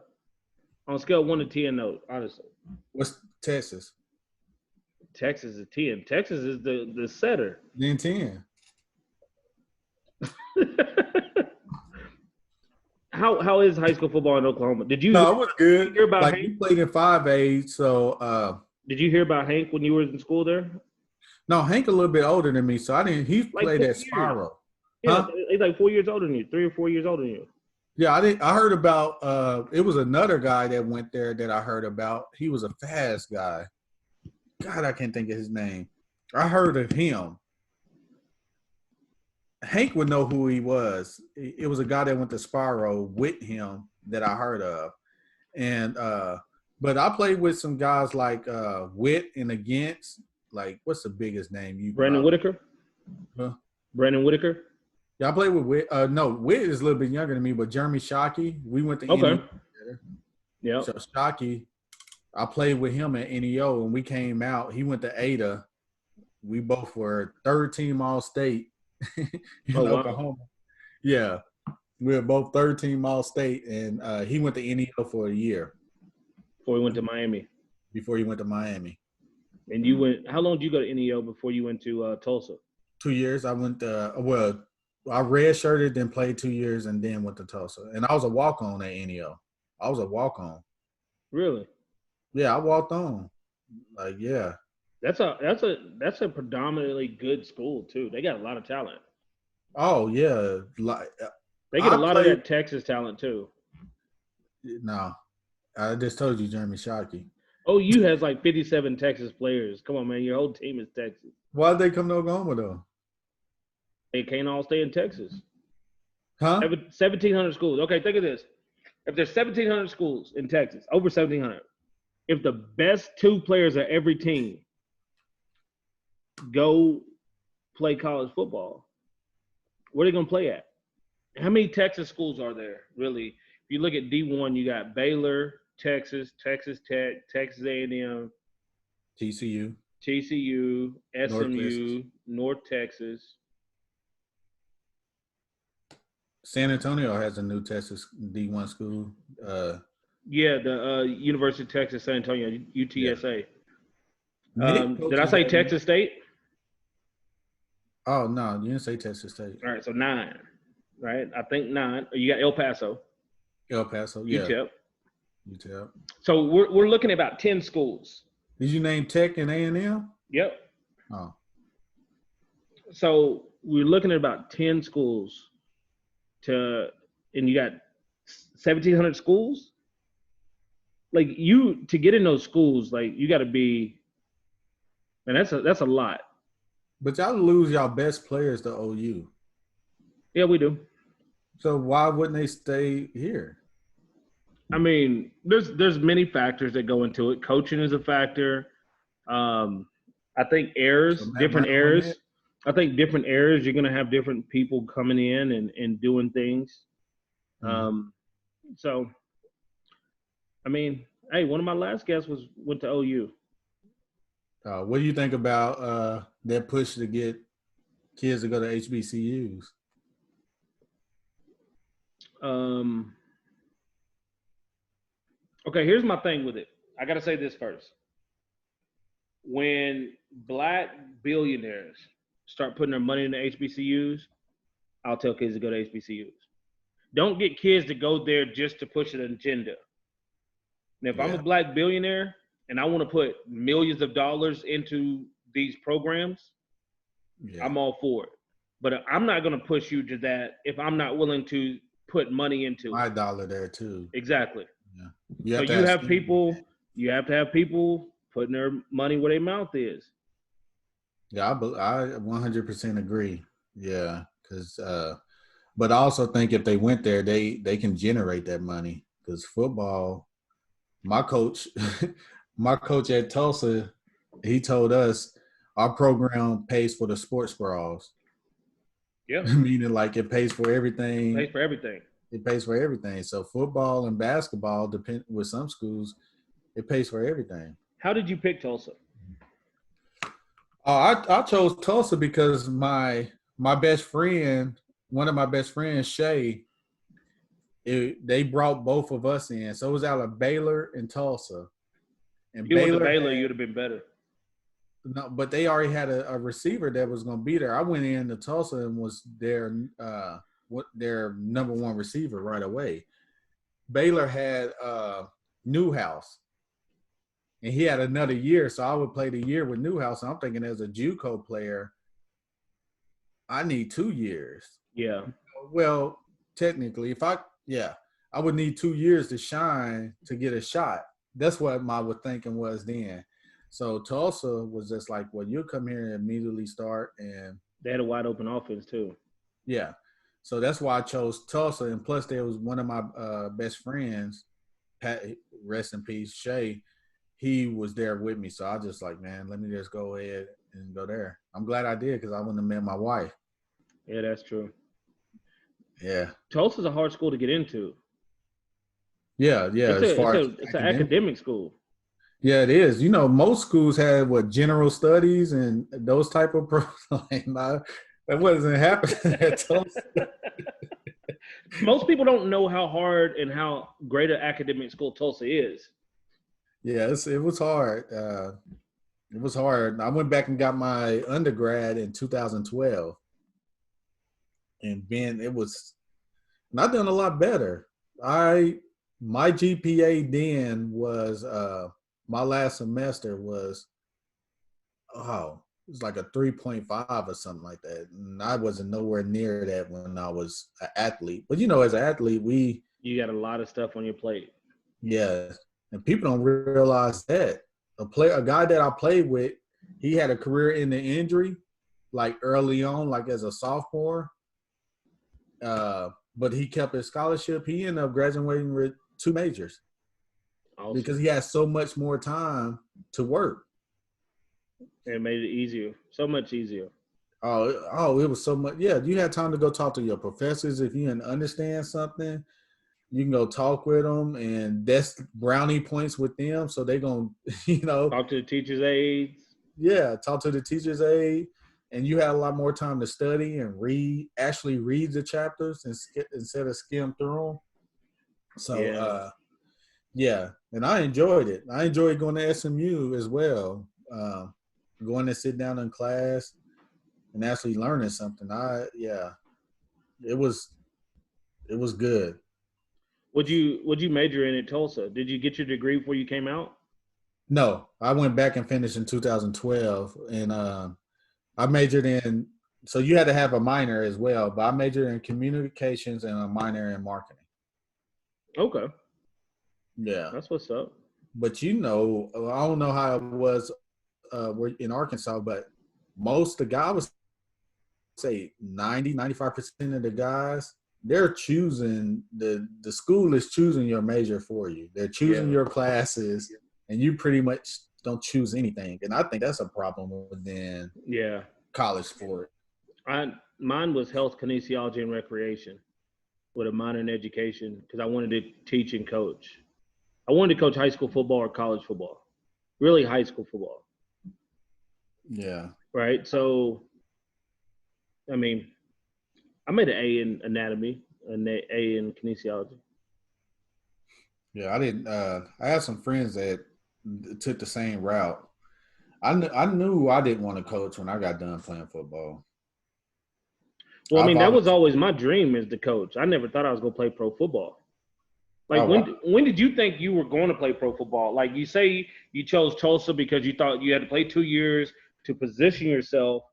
a scale of 1 to 10, no, honestly. What's Texas? Texas is 10. Texas is the setter. Then 10. How is high school football in Oklahoma? No, it was good. Hear about Like Hank? we played in 5A, so Did you hear about Hank when you were in school there? no, Hank a little bit older than me, so I didn't. He Like played 4 at years. Spiral. Yeah, Huh? he's like 4 years older than you, 3 or 4 years older than you. Yeah, I didn't. I heard about. It was another guy that went there that I heard about. He was a fast guy. God, I can't think of his name. I heard of him. Hank would know who he was. It was a guy that went to Spiral with him that I heard of, and but I played with some guys like Witt and Against. Like, what's the biggest name you? Brandon Whitaker. Huh? Brandon Whitaker. Yeah, I played with Witt. No, Witt is a little bit younger than me, but Jeremy Shockey, we went to Okay. NEO together. Yeah. So Shockey, I played with him at NEO, and we came out. He went to Ada. We both were third team All State in Oklahoma. Wow. Yeah, we were both third team All State, and he went to NEO for a year before he went to Miami. And you went. How long did you go to NEO before you went to Tulsa? 2 years. I went. I redshirted, then played 2 years, and then went to Tulsa. And I was a walk-on at NEO. I was a walk-on. Really? Yeah, I walked on. Like, yeah. That's a predominantly good school too. They got a lot of talent. Oh yeah, they get a lot of that Texas talent too. No, I just told you Jeremy Shockey. OU has like 57 Texas players. Come on, man, your whole team is Texas. Why'd they come to Oklahoma though? They can't all stay in Texas. Huh? 1,700 schools. Okay, think of this. If there's 1,700 schools in Texas, over 1,700, if the best 2 players of every team go play college football, where are they going to play at? how many Texas schools are there, really? If you look at D1, you got Baylor, Texas, Texas Tech, Texas A&M, TCU, TCU, North Texas, SMU, North Texas. San Antonio has a new Texas D1 school. Yeah, the University of Texas, San Antonio, Yeah. UTSA. Nick Did I coaches say that. Texas State? Oh no, you didn't say Texas State. All right, so 9, right? I think 9. You got El Paso, El Paso, yeah. UTEP. UTEP. So we're looking at about 10 schools. Did you name Tech and A&M? Yep. Oh. So we're looking at about 10 schools and you got 1,700 schools. Like to get in those schools, like you got to be, and that's a lot. But y'all lose y'all best players to OU. Yeah, we do. So why wouldn't they stay here? I mean, there's many factors that go into it. Coaching is a factor. I think errors, So different errors. I think different errors. You're gonna have different people coming in and doing things. Mm-hmm. So, I mean, hey, one of my last guests went to OU. What do you think about that push to get kids to go to HBCUs? Okay, here's my thing with it. I got to say this first. When black billionaires start putting their money into HBCUs, I'll tell kids to go to HBCUs. Don't get kids to go there just to push an agenda. And if I'm a black billionaire and I want to put millions of dollars into these programs, I'm all for it. But I'm not going to push you to that if I'm not willing to put money into my dollar there too. Exactly. Yeah. You have to have people putting their money where their mouth is. Yeah, I 100% agree. Yeah, because but I also think if they went there, they can generate that money. Because football, my coach at Tulsa, he told us our program pays for the sports bras. Yeah. Meaning like it pays for everything. It pays for everything. It pays for everything. So football and basketball, depend with some schools, it pays for everything. How did you pick Tulsa? I chose Tulsa because my best friend, one of my best friends, Shay, they brought both of us in. So it was out of Baylor and Tulsa. And you went to Baylor, you'd have been better. No, but they already had a receiver that was going to be there. I went in to Tulsa and was their number one receiver right away. Baylor had Newhouse, and he had another year, so I would play the year with Newhouse. And I'm thinking, as a JUCO player, I need 2 years. Yeah. Well, technically, I would need 2 years to shine to get a shot. That's what my thinking was then. So Tulsa was just like, well, you'll come here and immediately start. And they had a wide open offense too. Yeah. So that's why I chose Tulsa. And plus there was one of my best friends, Pat, rest in peace, Shay. He was there with me. So I just like, man, let me just go ahead and go there. I'm glad I did because I wouldn't have met my wife. Yeah, that's true. Yeah. Tulsa's a hard school to get into. Yeah. It's an academic school. Yeah, it is. You know, most schools have general studies and those type of programs. That wasn't happening at Tulsa. Most people don't know how hard and how great an academic school Tulsa is. Yeah, it was hard. It was hard. I went back and got my undergrad in 2012. And then it was not doing a lot better. My GPA then was my last semester was it was like a 3.5 or something like that. And I wasn't nowhere near that when I was an athlete. But as an athlete, you got a lot of stuff on your plate. Yeah. And people don't realize that. A guy that I played with, he had a career in the injury, like early on, like as a sophomore. But he kept his scholarship. He ended up graduating with 2 majors. Awesome. Because he had so much more time to work. It made it easier, so much easier. It was so much. Yeah, you had time to go talk to your professors if you didn't understand something. You can go talk with them, and that's brownie points with them. So they gonna, Talk to the teachers' aides. yeah, talk to the teacher's aide, and you had a lot more time to study and read. Actually, read the chapters instead of skim through them. So, Yeah. yeah, and I enjoyed it. I enjoyed going to SMU as well. Going to sit down in class and actually learning something. It was good. Would you major in at Tulsa? Did you get your degree before you came out? No, I went back and finished in 2012, and I majored in. So you had to have a minor as well, but I majored in communications and a minor in marketing. Okay, Yeah, that's what's up. but I don't know how it was in Arkansas, but most the guys would say 95% of the guys, they're choosing the school is choosing your major for you. They're choosing Yeah, your classes, and you pretty much don't choose anything. And I think that's a problem within yeah. college sport. Mine was health, kinesiology, and recreation with a minor in education because I wanted to teach and coach. I wanted to coach high school football or college football, really high school football, Yeah, right? So, I mean, I made an A in anatomy, an A in kinesiology. yeah. I didn't. I had some friends that took the same route. I knew I didn't want to coach when I got done playing football. Well, I I've mean, that was always. always my dream as the coach. I never thought I was going to play pro football. Like Oh, when did you think you were going to play pro football? Like you say you chose Tulsa because you thought you had to play 2 years to position yourself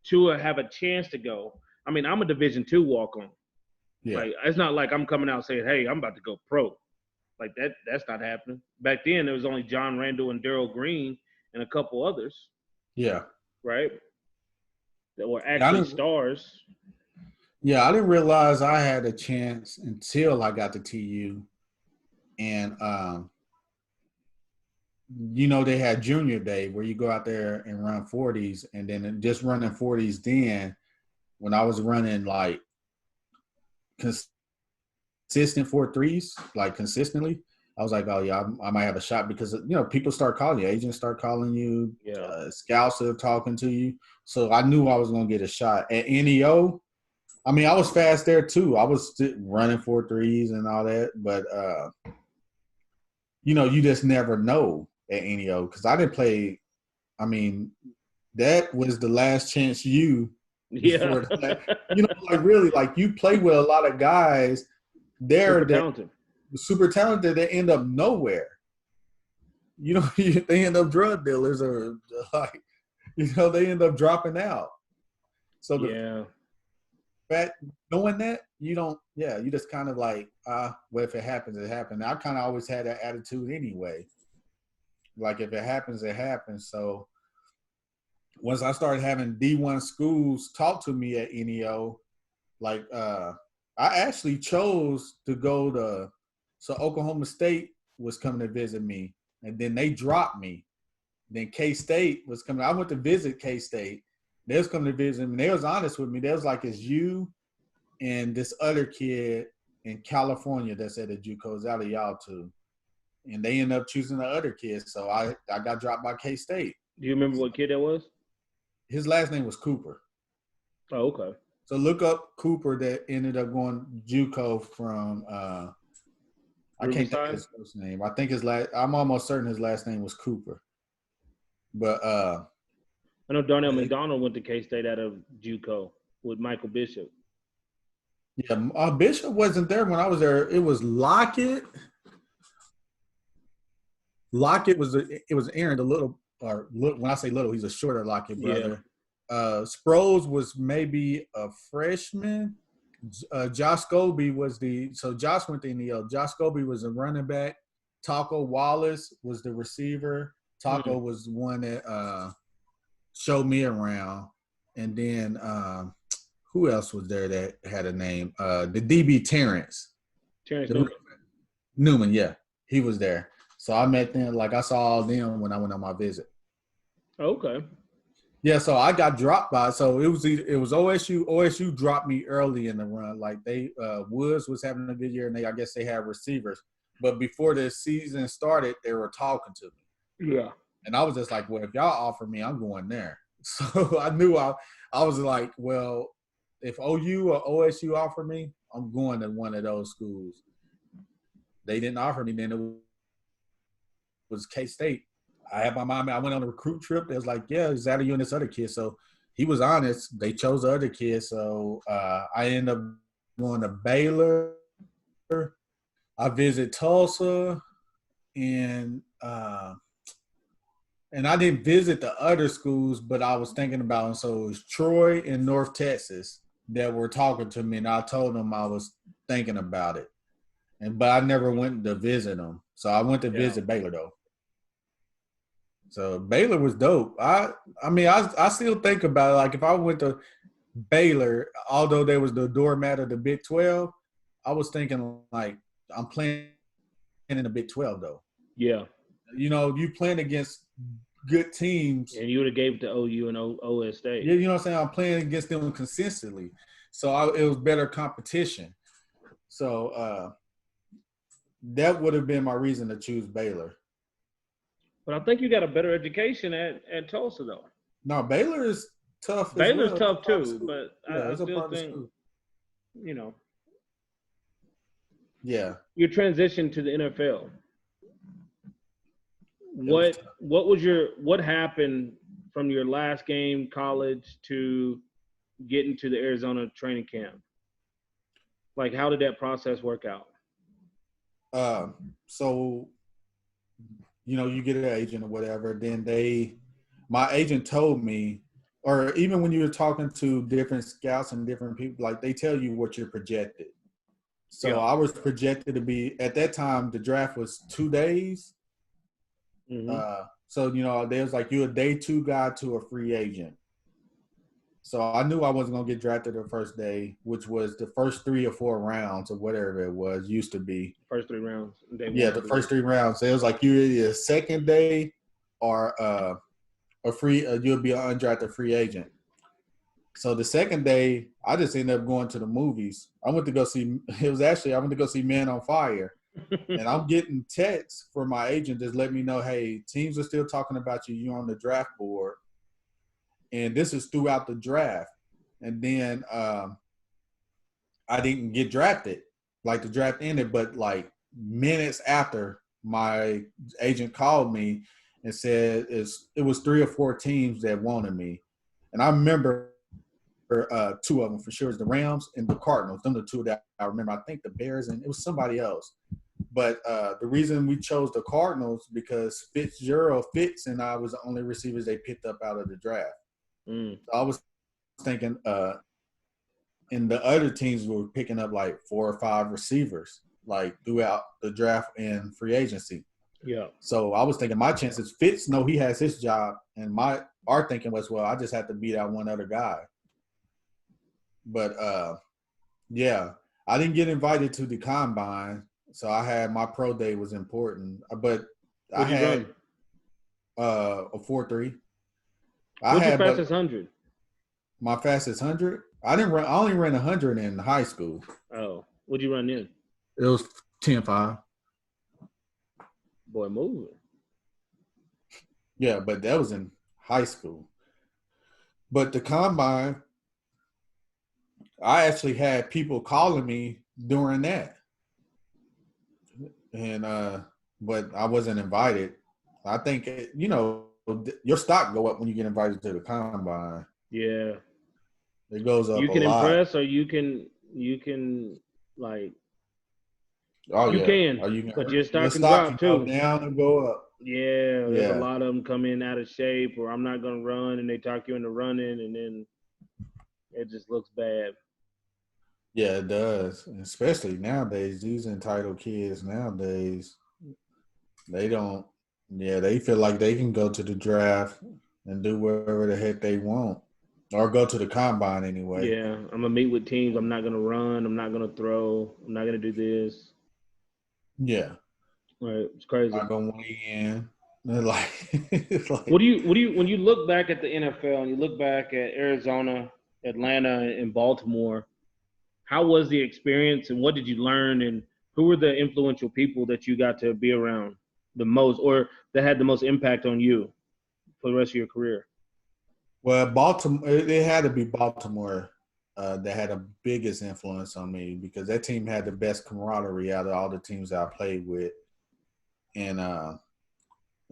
to have a chance to go. I mean, I'm a Division II walk on. yeah, Like it's not like I'm coming out saying, "Hey, I'm about to go pro." Like that's not happening. Back then there was only John Randall and Daryl Green and a couple others, yeah. right? That were Yeah, I actually didn't. stars. Yeah, I didn't realize I had a chance until I got to TU, and they had junior day where you go out there and run 40s, and then just running 40s. Then when I was running like consistent 4.3s, like consistently, I was like, oh yeah, I might have a shot because people start calling you, agents start calling you, Yeah. scouts are talking to you. So I knew I was gonna get a shot at NEO. I mean, I was fast there too. I was running 4.3s and all that, but you just never know at NEO because I didn't play. I mean, that was the last chance Yeah. before that. Like really, like you play with a lot of guys there Super that talented. super talented that end up nowhere. They end up drug dealers or like, they end up dropping out. So the Yeah. fact, knowing that, you don't, yeah, you just kind of like, well, if it happens, it happens. I kind of always had that attitude anyway. Like if it happens, it happens. So once I started having D1 schools talk to me at NEO, like I actually chose to go to, so Oklahoma State was coming to visit me, and then they dropped me. Then K-State was coming. I went to visit K-State. They was coming to visit me. They was honest with me. They was like, it's you and this other kid in California that's at a JUCO. It's out of y'all two. And they ended up choosing the other kid. So I got dropped by K-State. Do you remember what kid that was? His last name was Cooper. Oh, okay. So look up Cooper that ended up going JUCO from I can't think of Riverside. his first name. I think I'm almost certain his last name was Cooper. But I know Darnell McDonald went to K State out of JUCO with Michael Bishop. yeah, Bishop wasn't there when I was there. It was Lockett. Lockett was Aaron, the little, or when I say little, he's a shorter Lockett Yeah. brother. Sproles was maybe a freshman. Josh Scobie so Josh went to NEL. Josh Scobie was a running back. Taco Wallace was the receiver. Taco was one that showed me around. And then who else was there that had a name? The DB Terrence. Terrence Newman. Newman, yeah. He was there. So I met them, like I saw all them when I went on my visit. Okay. Yeah, so I got dropped by. So it was OSU. OSU dropped me early in the run. Like they Woods was having a good year, and I guess they had receivers. But before the season started, they were talking to me, Yeah. and I was just like, "Well, if y'all offer me, I'm going there." So I knew I was like, "Well, if OU or OSU offer me, I'm going to one of those schools." They didn't offer me. Then it was K-State. I had my mom. I went on a recruit trip. They was like, "Yeah, it's out of you and this other kid." So he was honest. They chose the other kid. So I ended up going to Baylor. I visited Tulsa, and I didn't visit the other schools, but I was thinking about them. So it was Troy and North Texas that were talking to me, and I told them I was thinking about it, but I never went to visit them. So I went to visit Baylor though. So Baylor was dope. I mean, I still think about it. Like if I went to Baylor, although they was the doormat of the Big 12, I was thinking like I'm playing in the Big 12 though. Yeah. You know, you playing against good teams. And you would have gave it to OU and OS State. Yeah, you know what I'm saying? I'm playing against them consistently. So it was better competition. So that would have been my reason to choose Baylor. But I think you got a better education at Tulsa, though. No, Baylor is tough Baylor's as well. tough, too. But yeah, I still think, you know. Yeah. Your transition to the NFL. What happened from your last game, college, to getting to the Arizona training camp? Like, how did that process work out? So, you know, you get an agent or whatever. Then my agent told me, or even when you were talking to different scouts and different people, like they tell you what you're projected. So I was projected to be, at that time, the draft was 2 days. Mm-hmm. So, you know, there was like, you're a day 2 guy to a free agent. So I knew I wasn't going to get drafted the first day, which was the first 3 or 4 rounds or whatever it was, used to be. First 3 rounds. The first 3 rounds. So it was like you're either a second day or a free, you'll be an undrafted free agent. So the second day, I just ended up going to the movies. I went to go see Man on Fire. And I'm getting texts from my agent just letting me know, hey, teams are still talking about you. You're on the draft board. And this is throughout the draft. And then I didn't get drafted. Like the draft ended, but like minutes after, my agent called me and said it was 3 or 4 teams that wanted me. And I remember 2 of them for sure. It's the Rams and the Cardinals. Them the 2 that I remember. I think the Bears and it was somebody else. But the reason we chose the Cardinals because Fitz and I was the only receivers they picked up out of the draft. So I was thinking and the other teams were picking up like 4 or 5 receivers like throughout the draft and free agency. Yeah. So I was thinking my chances, Fitz, no, he has his job. And our thinking was, well, I just have to beat out one other guy. But, yeah, I didn't get invited to the combine. So I had my pro day was important. But I had a 4.3. What's your fastest 100? My fastest 100? I only ran 100 in high school. Oh. What'd you run in? It was 10.5. Boy, moving. Yeah, but that was in high school. But the combine, I actually had people calling me during that. And but I wasn't invited. I think you know your stock go up when you get invited to the combine. Yeah. It goes up. You can a lot. impress, or you can like. Oh you yeah. can, but your stock can drop too. Go down and go up. Yeah, there's a lot of them come in out of shape, or I'm not gonna run, and they talk you into running, and then it just looks bad. Yeah, it does. Especially nowadays, these entitled kids nowadays, they don't. Yeah, they feel like they can go to the draft and do whatever the heck they want. Or go to the combine anyway. Yeah, I'm going to meet with teams. I'm not going to run. I'm not going to throw. I'm not going to do this. Yeah. Right. It's crazy. I'm not going to weigh in. It's like What do you when you look back at the NFL and you look back at Arizona, Atlanta, and Baltimore? How was the experience, and what did you learn, and who were the influential people that you got to be around the most, or that had the most impact on you for the rest of your career? well, Baltimore. It had to be Baltimore that had the biggest influence on me because that team had the best camaraderie out of all the teams that I played with, and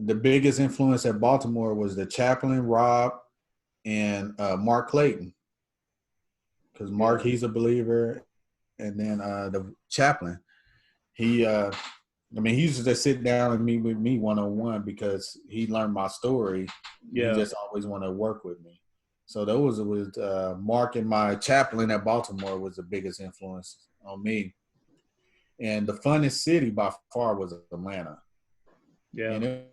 the biggest influence at Baltimore was the chaplain Rob and Mark Clayton, because Mark, Yeah, he's a believer, and then the chaplain, he I mean, he used to just sit down and meet with me one-on-one because he learned my story. He yeah, just always wanted to work with me. So those was Mark, and my chaplain at Baltimore was the biggest influence on me. And the funnest city by far was Atlanta. yeah, And it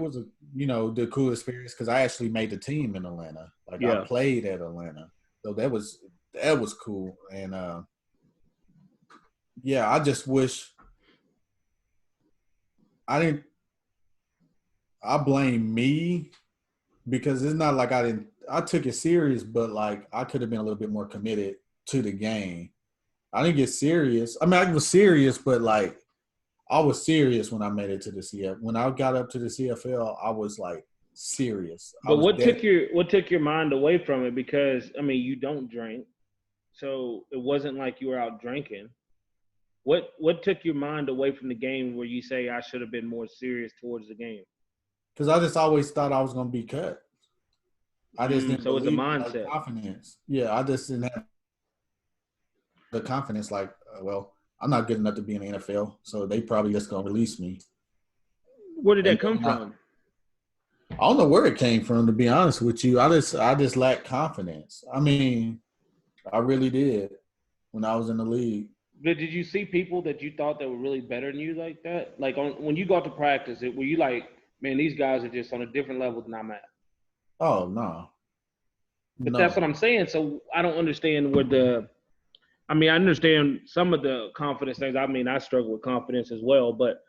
was a, you know, the cool experience because I actually made the team in Atlanta. Like I yeah. played at Atlanta. So that was cool. And yeah, I just wish I didn't I blame me because it's not like I took it serious, but like I could have been a little bit more committed to the game. I didn't get serious. I mean, I was serious, but like I was serious when I made it to the CFL. When I got up to the CFL, I was like serious. I But was dead. what took your mind away from it? Because I mean, you don't drink, so it wasn't like you were out drinking. What took your mind away from the game where you say I should have been more serious towards the game? Because I just always thought I was going to be cut. I just didn't So it's a believe like mindset. confidence. Yeah, I just didn't have the confidence. Like, well, I'm not good enough to be in the NFL, so they probably just going to release me. Where did And that come then from? I don't know where it came from, to be honest with you. I just lacked confidence. I mean, I really did when I was in the league. Did you see people that you thought that were really better than you like that? Like when you got to practice, were you like, man, these guys are just on a different level than I'm at? Oh no, But that's what no, I'm saying. So I don't understand where the. I mean, I understand some of the confidence things. I mean, I struggle with confidence as well, but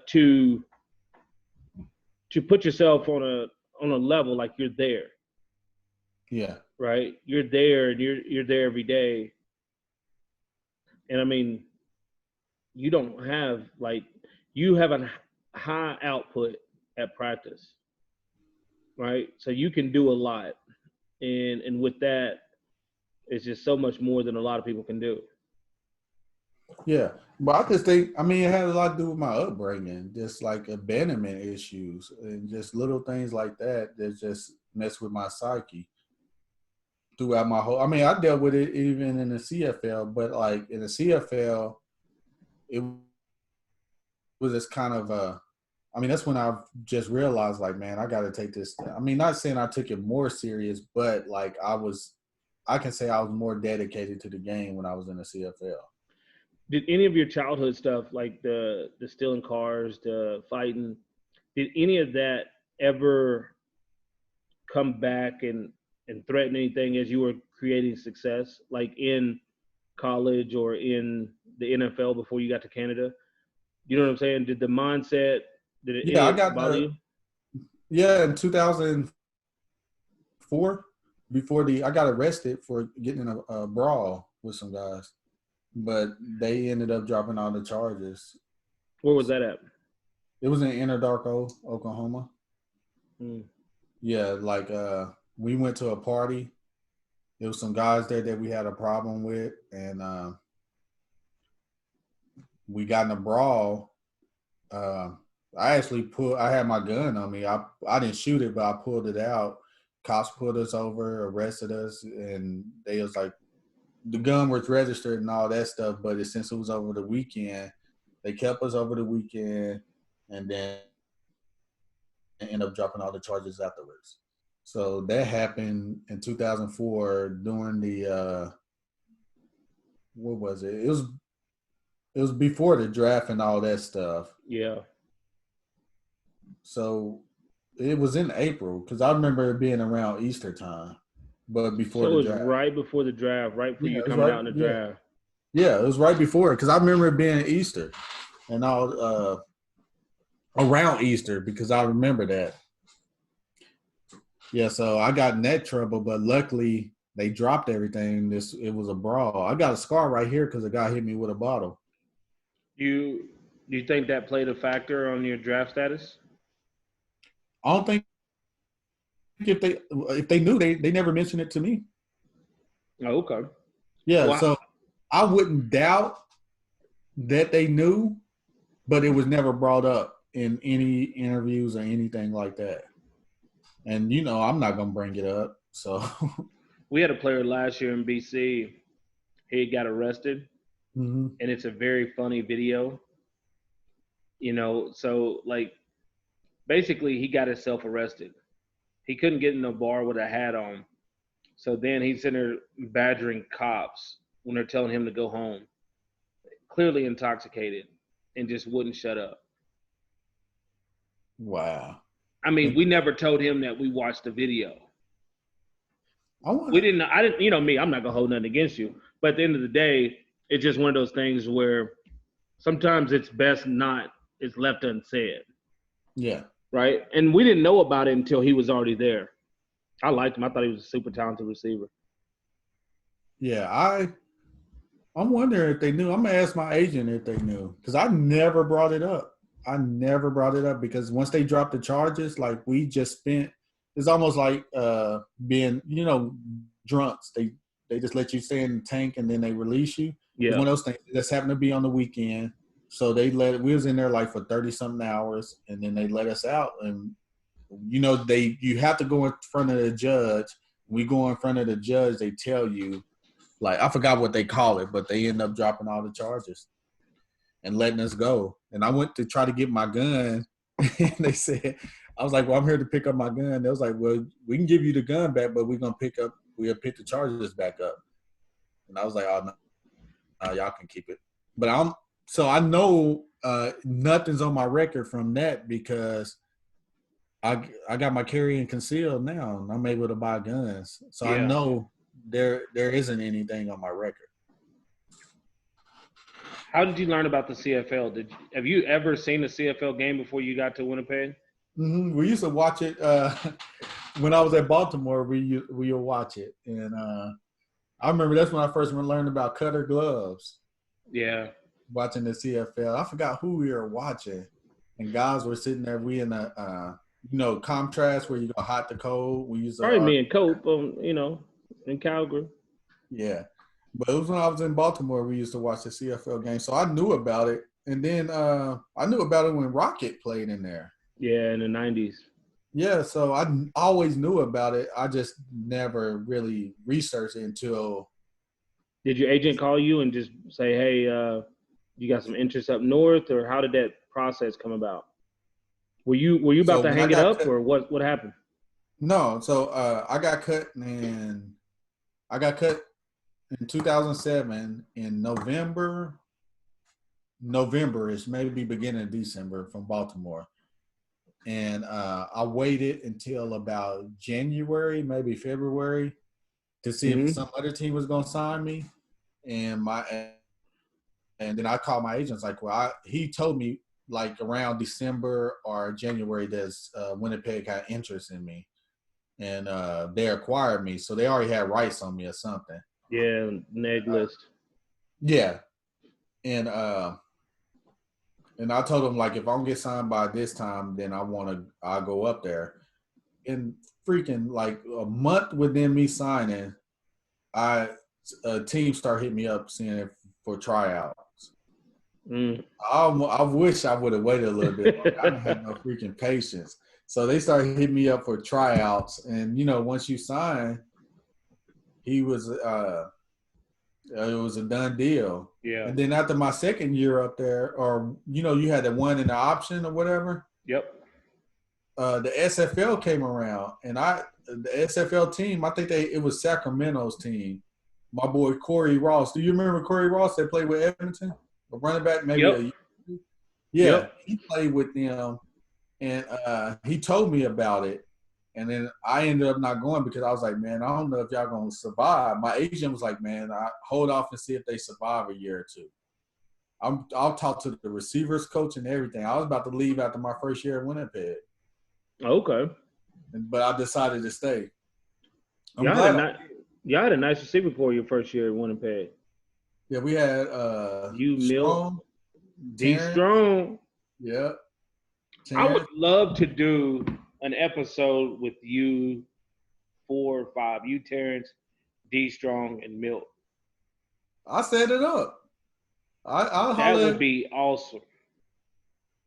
to put yourself on a level like you're there, yeah, right? You're there and you're there every day. And I mean, you don't have like you have a high output at practice, right? So you can do a lot, and with that, it's just so much more than a lot of people can do. yeah. But I just think, I mean, it had a lot to do with my upbringing, just like abandonment issues and just little things like that that just mess with my psyche throughout my whole. I mean, I dealt with it even in the CFL, but like in the CFL, it was just kind of I mean, that's when I just realized, like, man, I got to take this. I mean, not saying I took it more serious, but like I can say I was more dedicated to the game when I was in the CFL. Did any of your childhood stuff, like the stealing cars, the fighting, did any of that ever come back and threaten anything as you were creating success, like in college or in the NFL before you got to Canada? You know what I'm saying? Did the mindset, did it Yeah, any I of it got bother the you? in 2004 before I got arrested for getting in a brawl with some guys, but they ended up dropping all the charges. Where was So that at? it was in Anadarko, Oklahoma. Mm. Yeah, like we went to a party. There was some guys there that we had a problem with, and we got in a brawl. Uh, I had my gun on me. I didn't shoot it, but I pulled it out. Cops pulled us over, arrested us, and they was like, the gun was registered and all that stuff. But since it was over the weekend, they kept us over the weekend, and then ended up dropping all the charges afterwards. So that happened in 2004 during the what was it? It was before the draft and all that stuff. Yeah. So it was in April because I remember it being around Easter time, but before So it the was draft. right before the draft, right before Yeah, you it was coming right. out in the Yeah, draft. yeah, it was right before it because I remember it being Easter, and all. around Easter because I remember that. Yeah, so I got in that trouble, but luckily they dropped everything. It was a brawl. I got a scar right here because a guy hit me with a bottle. You think that played a factor on your draft status? I don't think if they knew they never mentioned it to me. Oh, okay. Yeah, Well, so I wouldn't doubt that they knew, but it was never brought up in any interviews or anything like that. And I'm not gonna bring it up. So we had a player last year in BC. He got arrested, mm-hmm. and it's a very funny video. So like basically he got himself arrested. He couldn't get in the bar with a hat on. So then he's in there badgering cops when they're telling him to go home. Clearly intoxicated and just wouldn't shut up. Wow. I mean, we never told him that we watched the video. I didn't, me, I'm not gonna hold nothing against you. But at the end of the day, it's just one of those things where sometimes it's best it's left unsaid. Yeah. Right. And we didn't know about it until he was already there. I liked him. I thought he was a super talented receiver. Yeah, I'm wondering if they knew. I'm gonna ask my agent if they knew because I never brought it up. I never brought it up because once they dropped the charges, like we just spent. It's almost like being, drunks. They just let you stay in the tank and then they release you. Yeah. It's one of those things that's happened to be on the weekend. So we was in there like for 30-something hours, and then they let us out. And you have to go in front of the judge. We go in front of the judge. They tell you, like, I forgot what they call it, but they end up dropping all the charges and letting us go. And I went to try to get my gun, and they said, I was like, well, I'm here to pick up my gun. They was like, well, we can give you the gun back, but we'll pick the charges back up. And I was like, oh, no, y'all can keep it. But I know nothing's on my record from that because I got my carry and conceal now, and I'm able to buy guns. So yeah. I know there isn't anything on my record. How did you learn about the CFL? Have you ever seen a CFL game before you got to Winnipeg? Mm-hmm. We used to watch it when I was at Baltimore. We would watch it, and I remember that's when I first learned about cutter gloves. Yeah, watching the CFL. I forgot who we were watching, and guys were sitting there. We in a contrast where you go hot to cold. We used to probably me and Cope, in Calgary. Yeah. But it was when I was in Baltimore, we used to watch the CFL game. So I knew about it. And then I knew about it when Rocket played in there. Yeah, in the 90s. Yeah, so I always knew about it. I just never really researched it until. Did your agent call you and just say, hey, you got some interest up north? Or how did that process come about? Were you about to hang it up or what happened? No, so I got cut in 2007 in November-ish, maybe beginning of December from Baltimore. And I waited until about January, maybe February to see if some other team was going to sign me. And then I called my agents like, well, he told me like around December or January that Winnipeg had interest in me. And they acquired me. So they already had rights on me or something. Yeah, neg list. Yeah. And I told him, like, if I don't get signed by this time, then I'll go up there. And freaking, like, a month within me signing, a team started hitting me up saying it for tryouts. I wish I would have waited a little bit longer. I didn't have no freaking patience. So they started hitting me up for tryouts. And, once you sign, it was a done deal. Yeah. And then after my second year up there, or, you had the one in the option or whatever. Yep. The SFL came around, and the SFL team, I think it was Sacramento's team. My boy Corey Ross. Do you remember Corey Ross that played with Edmonton? A running back, maybe a year? Yeah, he played with them, and he told me about it. And then I ended up not going because I was like, man, I don't know if y'all going to survive. My agent was like, man, I hold off and see if they survive a year or two. I'll talk to the receivers coach and everything. I was about to leave after my first year at Winnipeg, Okay. but I decided to stay. I'm Y'all had a glad. nice, y'all had a nice receiver for your first year at Winnipeg. Yeah, we had You, Milt, Strong, D Terrence. Strong. Yeah, I would Terrence. love to do an episode with you, 4 or 5. You, Terrence, D Strong, and Milt. I set it up. I That holler. would be awesome.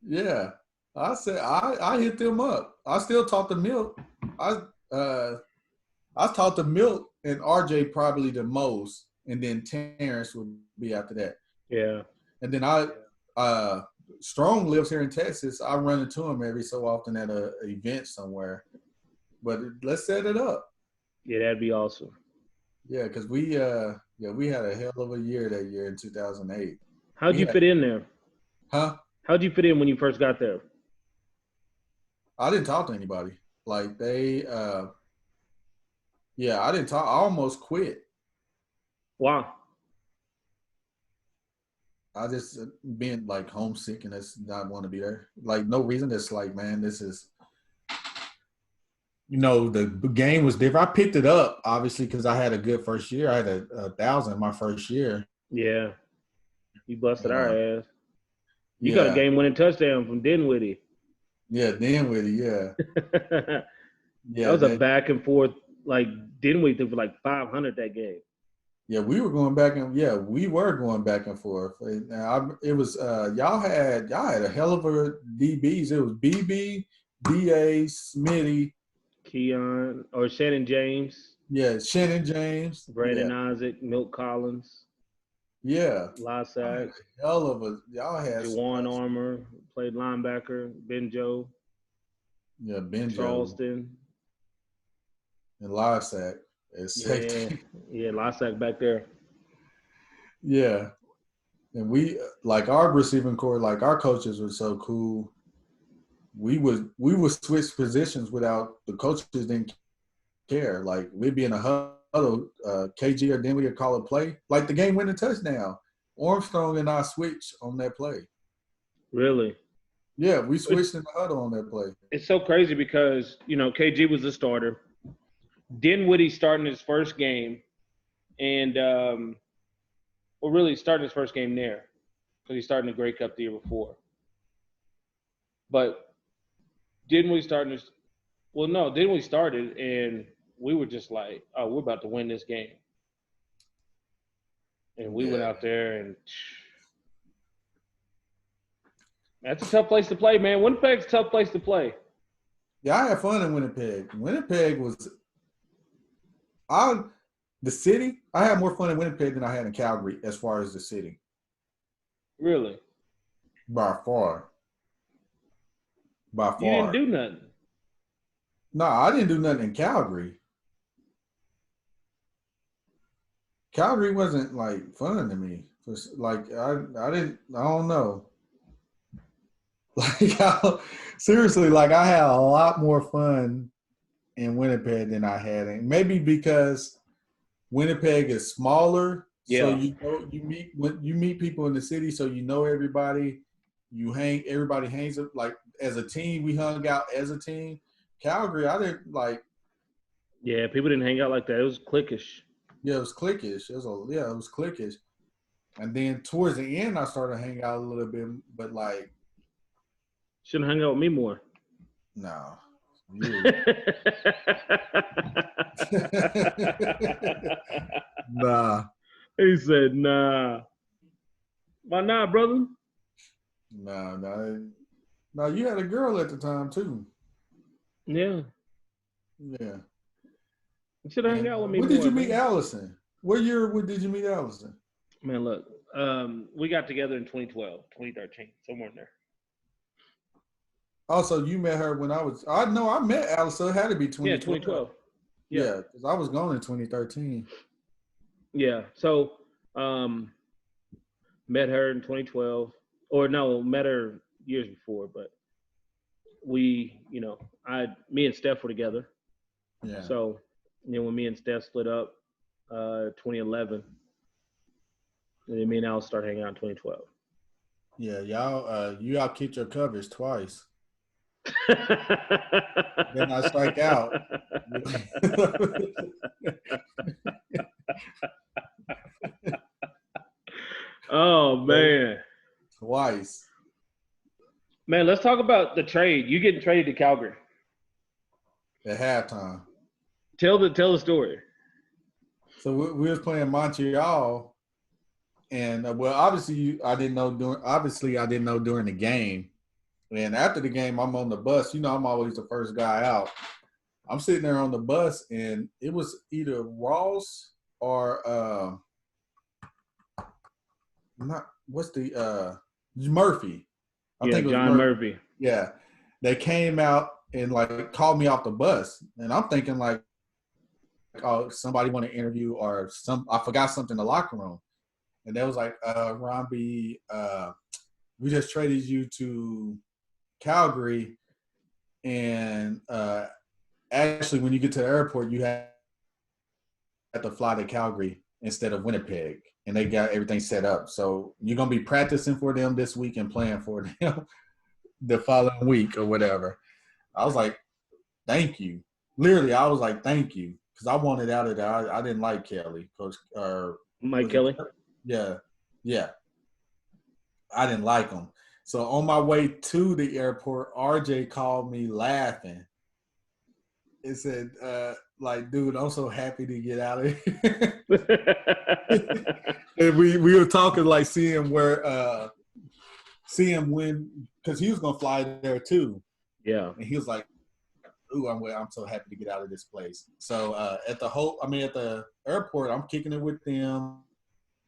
Yeah, I hit them up. I still talk to Milt. I uh I talked to Milt and RJ probably the most, and then Terrence would be after that. Yeah. And then Strong lives here in Texas. I run into him every so often at a event somewhere. But let's set it up. Yeah, that'd be awesome. Yeah, because we had a hell of a year that year in 2008. How'd you fit in there? Huh? How'd you fit in when you first got there? I didn't talk to anybody. Like I didn't talk. I almost quit. Wow. I just being like homesick and that's not want to be there. Like no reason. It's like, man, this is, the game was different. I picked it up obviously because I had a good first year. I had a 1,000 my first year. Yeah. You busted our ass. You got a Yeah. game-winning touchdown from Dinwiddie. Yeah, Dinwiddie. Yeah. That Yeah. was a back and forth. Like Dinwiddie threw for like 500 that game. Yeah, we were going back and forth. It was y'all had a hell of a DBs. It was BB, DA, Smitty, Keon or Shannon James. yeah, Shannon James, Brandon Isaac, Milt Collins. yeah. Lysak. Hell of a y'all had Jawan Armour played linebacker. Benjo. Yeah, Benjo. Charleston. And Lysak. Yeah, Lysak back there. Yeah. And we like our receiving core, like our coaches were so cool. We would switch positions without the coaches didn't care. Like we'd be in a huddle, KG or then we would call a play. Like the game winning touchdown. Armstrong and I switched on that play. Really? Yeah, we switched in the huddle on that play. It's so crazy because, KG was the starter. Dinwiddie starting his first game and really starting his first game there because he started in the Grey Cup the year before. But Dinwiddie started and we were just like, oh, we're about to win this game. And we went out there and that's a tough place to play, man. Winnipeg's a tough place to play. Yeah, I had fun in Winnipeg. Winnipeg was the city. I had more fun in Winnipeg than I had in Calgary as far as the city. Really? By far. You didn't do nothing. No, I didn't do nothing in Calgary. Calgary wasn't like fun to me. Like I don't know. Like seriously, like I had a lot more fun in Winnipeg than I had in maybe because Winnipeg is smaller. Yeah. So you meet people in the city, so you know everybody. Everybody hangs up like as a team. We hung out as a team. Calgary, I didn't like. Yeah, people didn't hang out like that. It was cliquish. Yeah, it was cliquish. It was cliquish. And then towards the end, I started hanging out a little bit, but like. Shouldn't hang out with me more. No. Nah. He said, nah. Why not, brother? Nah. No, you had a girl at the time, too. Yeah. Yeah. You should hang out with me When more. Did you meet Allison? What year did you meet Allison? Man, look. We got together in 2012, 2013, somewhere in there. Also, you met her when I met Allison. It had to be 2012. Yeah, 2012. Yeah, because I was gone in 2013. Yeah. So, met her in 2012. Or no, met her years before, but me and Steph were together. Yeah. So, when me and Steph split up, 2011, and then me and Al started hanging out in 2012. Yeah, y'all, you all kicked your covers twice. Then I strike out. Oh man, Twice man. Let's talk about the trade. You getting traded to Calgary? at halftime. Tell the story. So we was playing Montreal, and well, obviously I didn't know during the game. And after the game, I'm on the bus. You know, I'm always the first guy out. I'm sitting there on the bus, and it was either Ross or not. What's the Murphy? I Yeah, think it was John Murphy. Murphy. Yeah, they came out and like called me off the bus, and I'm thinking like, oh, somebody want to interview or I forgot something in the locker room, and they was like, Romby, we just traded you to Calgary, and actually, when you get to the airport, you have to fly to Calgary instead of Winnipeg, and they got everything set up. So you're gonna be practicing for them this week and playing for them the following week or whatever. I was like, thank you. Literally, I was like, thank you, because I wanted out of there. I didn't like Kelly, Coach. Mike Was it? Kelly. Yeah, yeah. I didn't like him. So on my way to the airport, RJ called me laughing. It said, like, dude, I'm so happy to get out of here. And we were talking like seeing when, because he was gonna fly there too. Yeah. And he was like, ooh, I'm so happy to get out of this place. So at the airport, I'm kicking it with them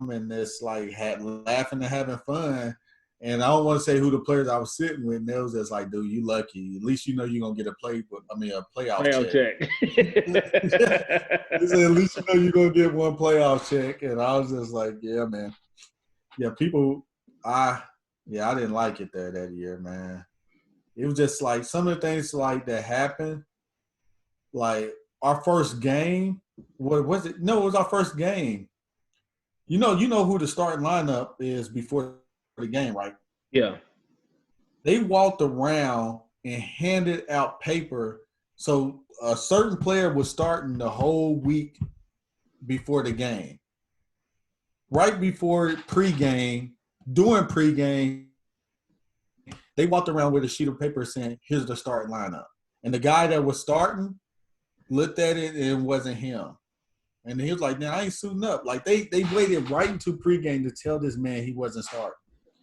and it's like laughing and having fun. And I don't want to say who the players I was sitting with. And they was just like, dude, you lucky. At least you know you're gonna get a playoff Playoff check. check. They said, at least you know you're gonna get one playoff check. And I was just like, yeah, man. Yeah, I didn't like it there that year, man. It was just like some of the things like that happened. Like our first game, what was it? No, it was our first game. You know who the starting lineup is before the game, right? Yeah. They walked around and handed out paper. So a certain player was starting the whole week before the game. Right before pregame, during pregame, they walked around with a sheet of paper saying, here's the starting lineup. And the guy that was starting looked at it and it wasn't him. And he was like, "Man, I ain't suiting up." Like they waited right into pregame to tell this man he wasn't starting.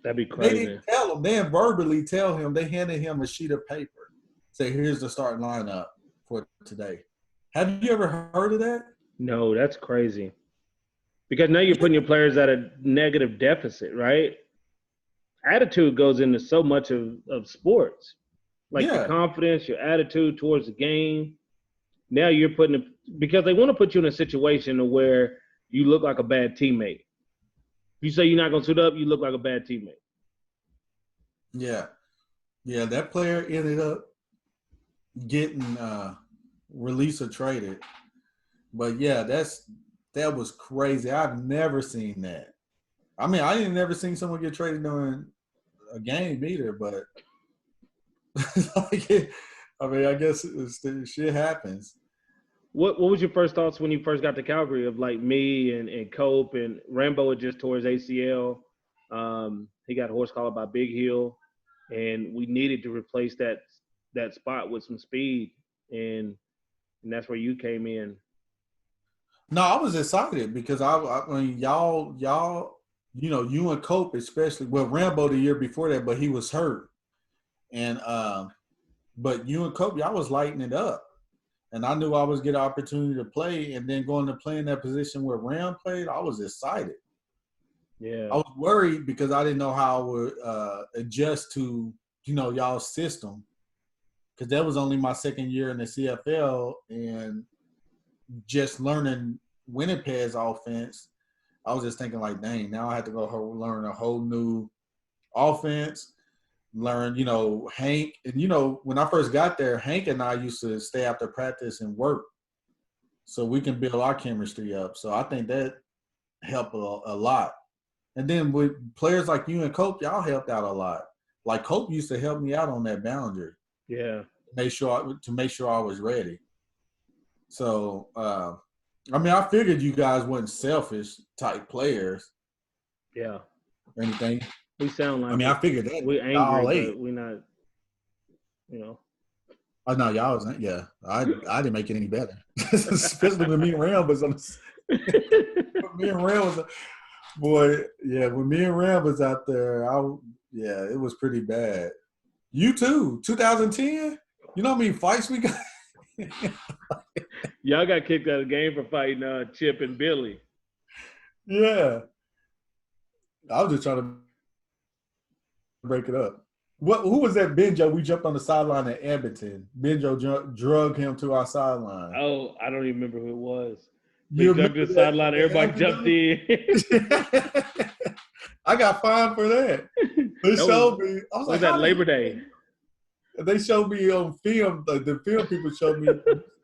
That'd be They crazy. didn't tell him. They didn't verbally tell him. They handed him a sheet of paper. Say, "Here's the starting lineup for today." Have you ever heard of that? No, that's crazy. Because now you're putting your players at a negative deficit, right? Attitude goes into so much of sports. Like your Yeah, confidence, your attitude towards the game. Now you're because they want to put you in a situation where you look like a bad teammate. If you say you're not gonna suit up, you look like a bad teammate. yeah, yeah. That player ended up getting released or traded. But yeah, that was crazy. I've never seen that. I mean, I ain't never seen someone get traded during a game either. But like, I mean, I guess shit happens. What was your first thoughts when you first got to Calgary of like me and Cope and Rambo had just tore his ACL. He got horse collar by Big Hill, and we needed to replace that spot with some speed, and that's where you came in. No, I was excited because I mean, y'all, you and Cope especially. Well, Rambo the year before that, but he was hurt, and but you and Cope, y'all was lighting it up. And I knew I was get an opportunity to play, and then going to play in that position where Ram played, I was excited. Yeah, I was worried because I didn't know how I would adjust to y'all's system, because that was only my second year in the CFL and just learning Winnipeg's offense. I was just thinking like, dang, now I have to go learn a whole new offense. Learn, Hank, and when I first got there, Hank and I used to stay after practice and work, so we can build our chemistry up. So I think that helped a lot. And then with players like you and Cope, y'all helped out a lot. Like Cope used to help me out on that boundary. Yeah. To make sure I was ready. So I mean, I figured you guys weren't selfish type players. Yeah. Or anything. We sound like I mean, I figured that we're angry, but we're not. You know. Oh no, y'all wasn't. Yeah, I didn't make it any better, especially when me and Ram was on. Me and Ram was, boy, yeah. When me and Ram was out there, yeah, it was pretty bad. You too, 2010. You know how many fights we got? Y'all got kicked out of the game for fighting Chip and Billy. Yeah, I was just trying to break it up. Who was that Benjo? We jumped on the sideline at Edmonton. Benjo drug him to our sideline. Oh, I don't even remember who it was. We jumped to the sideline. Everybody jumped in. I got fined for that. They showed me. I was like, that Labor Day? They showed me on film. The film people showed me.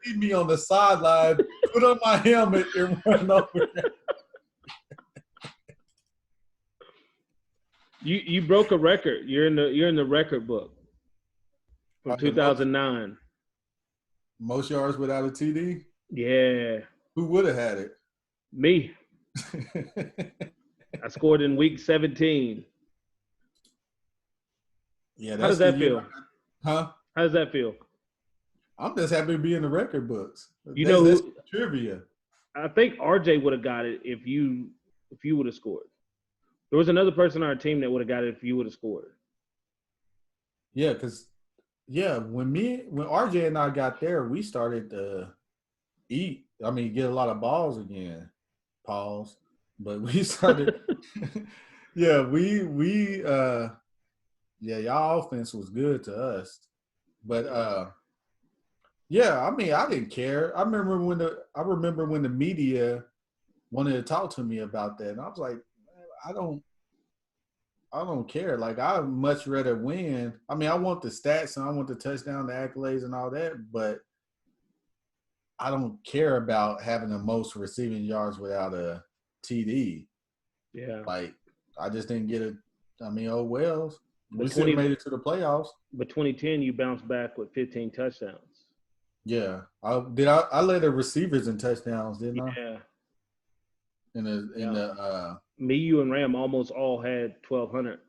See me on the sideline, put on my helmet, and run over there. You broke a record. You're in the record book from 2009. Most yards without a TD? Yeah. Who would have had it? Me. I scored in week 17. Yeah, that's how does that feel? Huh? How does that feel? I'm just happy to be in the record books. That's trivia. I think RJ would have got it if you would have scored. There was another person on our team that would have got it if you would have scored. Yeah, because when RJ and I got there, we started to eat. I mean, get a lot of balls again. Pause. But we started. Yeah, y'all offense was good to us. But yeah, I mean, I didn't care. I remember when the media wanted to talk to me about that, and I was like, I don't care. Like, I'd much rather win. I mean, I want the stats and I want the touchdown, the accolades, and all that, but I don't care about having the most receiving yards without a TD. Yeah. Like, I just didn't get it. I mean, oh well. We still made it to the playoffs. But 2010, you bounced back with 15 touchdowns. Yeah. I led the receivers in touchdowns, didn't I? Yeah. Me, you, and Ram almost all had 1,200.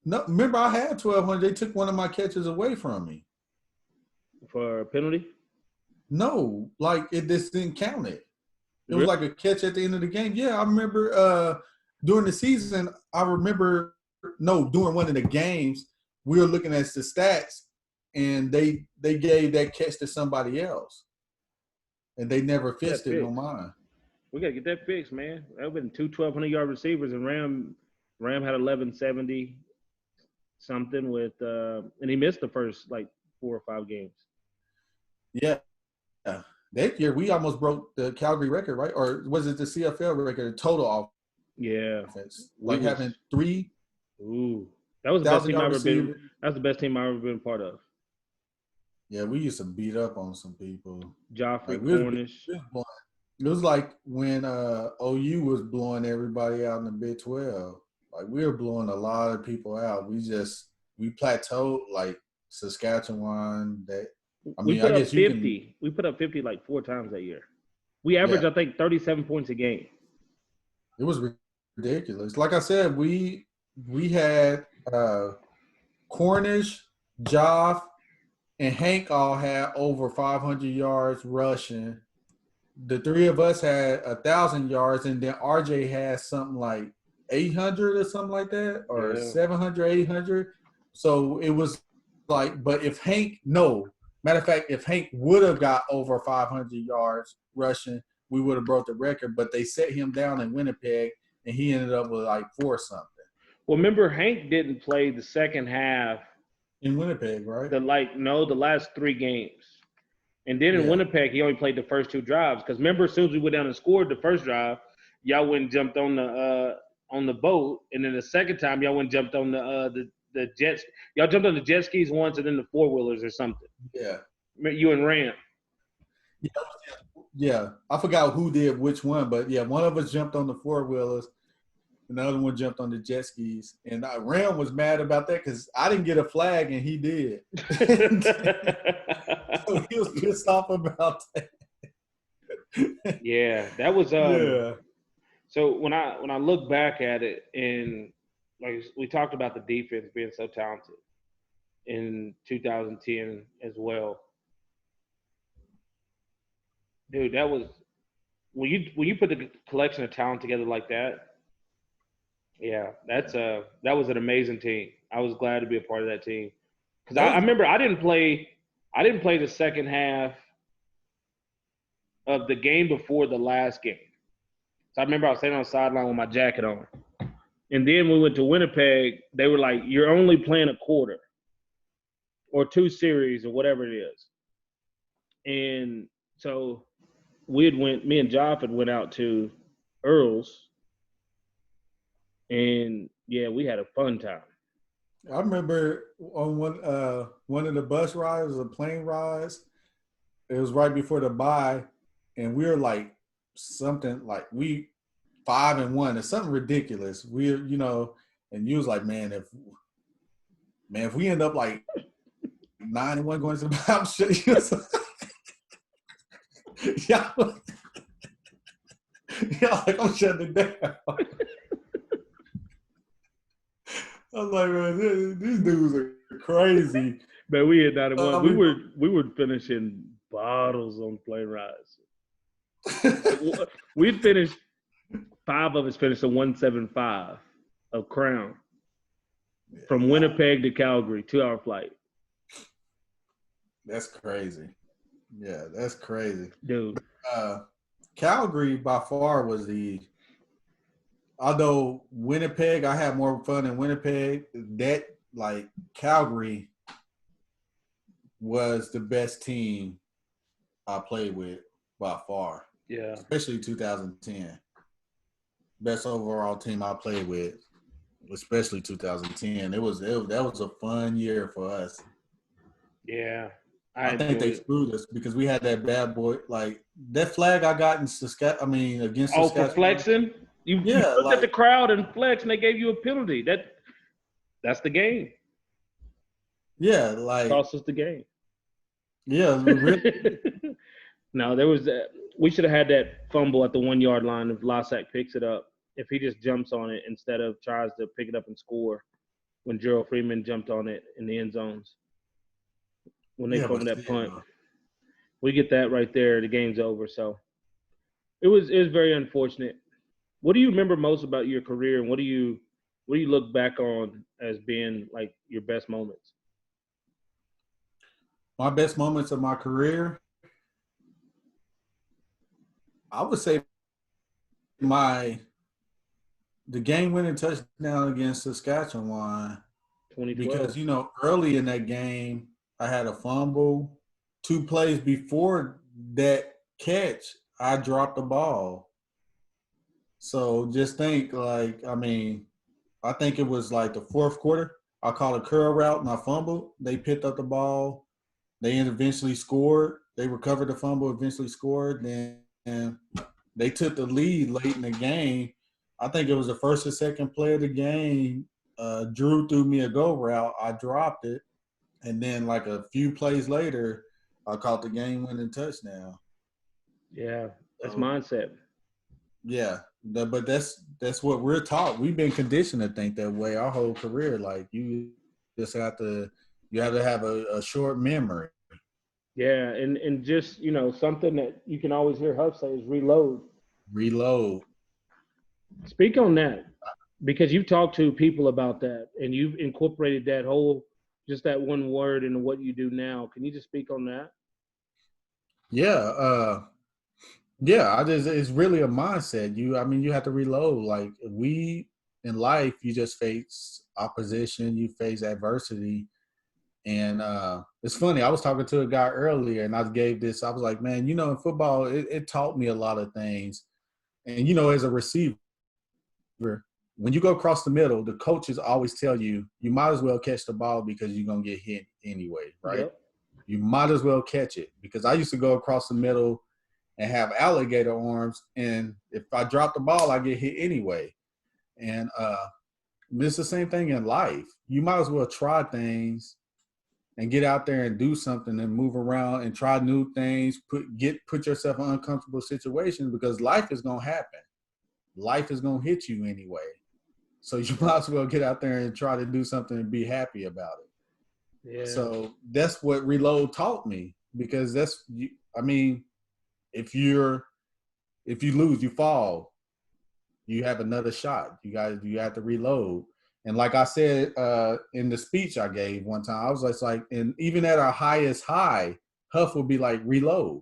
No, remember I had 1,200. They took one of my catches away from me. For a penalty? No, like it just didn't count it. It was like a catch at the end of the game. Yeah, I remember during the season, during one of the games, we were looking at the stats, and they gave that catch to somebody else. And they never fixed it on mine. We got to get that fixed, man. That would have been 2 1,200-yard receivers, and Ram had 1170 something with and he missed the first, 4 or 5 games. Yeah. That year, we almost broke the Calgary record, right? Or was it the CFL record, the total offense? Yeah. Having 3. Ooh. That was the best team I've ever been. That's the best team I've ever been part of. Yeah, we used to beat up on some people. Joffrey, Cornish. It was like when OU was blowing everybody out in the Big 12. Like, we were blowing a lot of people out. We plateaued like Saskatchewan. We put up 50. We put up 50 like 4 times that year. We averaged, I think, 37 points a game. It was ridiculous. Like I said, we had Cornish, Joff, and Hank all had over 500 yards rushing. The 3 of us had 1,000 yards, and then RJ had something like 800 or something like that, or 700, 800. So it was like, but if matter of fact, if Hank would have got over 500 yards rushing, we would have broke the record. But they set him down in Winnipeg, and he ended up with like 4 something. Well, remember, Hank didn't play the second half in Winnipeg, right? The last 3 games. And then in Winnipeg, he only played the first 2 drives. Because remember, as soon as we went down and scored the first drive, y'all went and jumped on the boat, and then the second time y'all went and jumped on the jets. Y'all jumped on the jet skis once, and then the 4-wheelers or something. Yeah. You and Ram. Yeah, I forgot who did which one, but yeah, one of us jumped on the 4-wheelers, and the other one jumped on the jet skis. And Ram was mad about that because I didn't get a flag and he did. So he was pissed off about that. Yeah, that was Yeah. So when I look back at it, and like we talked about the defense being so talented in 2010 as well, dude, that was when you put the collection of talent together like that. Yeah, that was an amazing team. I was glad to be a part of that team because I remember I didn't play the second half of the game before the last game. So I remember I was sitting on the sideline with my jacket on. And then we went to Winnipeg. They were like, you're only playing a quarter or two series or whatever it is. And so me and Joff had went out to Earl's. And yeah, we had a fun time. I remember on one of the bus rides or plane rides, it was right before the bye, and we were like something like we 5-1 or something ridiculous. We're, and you was like, man, if we end up like 9-1 going to the bye, I'm sure y'all like, I'm shutting it down. I was like, man, these dudes are crazy. Man, we had 9-1. We were finishing bottles on plane rides. We'd finished 5 of us finished a 175 of Crown from Winnipeg to Calgary, 2-hour flight. That's crazy. Yeah, that's crazy, dude. Calgary by far was although Winnipeg, I had more fun in Winnipeg. That like Calgary was the best team I played with by far. Yeah, especially 2010. Best overall team I played with, especially 2010. That was a fun year for us. Yeah, I think they screwed us because we had that bad boy, like that flag I got in against Saskatchewan. Oh, for flexing? You looked at the crowd and flexed, and they gave you a penalty. That's the game. Yeah, like cost us the game. Yeah, really. No, there was that. We should have had that fumble at the 1 yard line if Lasak picks it up. If he just jumps on it instead of tries to pick it up and score, when Gerald Freeman jumped on it in the end zones. When they fumbled that punt, we get that right there. The game's over. So it was very unfortunate. What do you remember most about your career, and what do you look back on as being like your best moments? My best moments of my career, I would say the game-winning touchdown against Saskatchewan. 2012. Because early in that game, I had a fumble. 2 plays before that catch, I dropped the ball. So just think, I think it was like the 4th quarter. I called a curl route and I fumbled. They picked up the ball. They eventually scored. They recovered the fumble, eventually scored. Then they took the lead late in the game. I think it was the first or second play of the game. Drew threw me a go route. I dropped it. And then like a few plays later, I caught the game-winning touchdown. Yeah, that's mindset. Yeah, but that's what we're taught. We've been conditioned to think that way our whole career. Like you just have to have a short memory. Yeah, and just something that you can always hear Huff say is reload. Reload. Speak on that, because you've talked to people about that and you've incorporated that whole just that one word into what you do now. Can you just speak on that? Yeah, it's really a mindset. You have to reload. Like we in life, you just face opposition, you face adversity. And it's funny, I was talking to a guy earlier and I was like, man, in football, it taught me a lot of things. And, as a receiver, when you go across the middle, the coaches always tell you, you might as well catch the ball because you're going to get hit anyway, right? Yep. You might as well catch it, because I used to go across the middle and have alligator arms, and if I drop the ball, I get hit anyway. And it's the same thing in life. You might as well try things and get out there and do something and move around and try new things, put yourself in uncomfortable situations, because life is gonna happen. Life is gonna hit you anyway. So you might as well get out there and try to do something and be happy about it. Yeah. So that's what Reload taught me, because I mean, if you lose, you fall, you have another shot. You have to reload. And like I said in the speech I gave one time, I was just like, and even at our highest high, Huff would be like, reload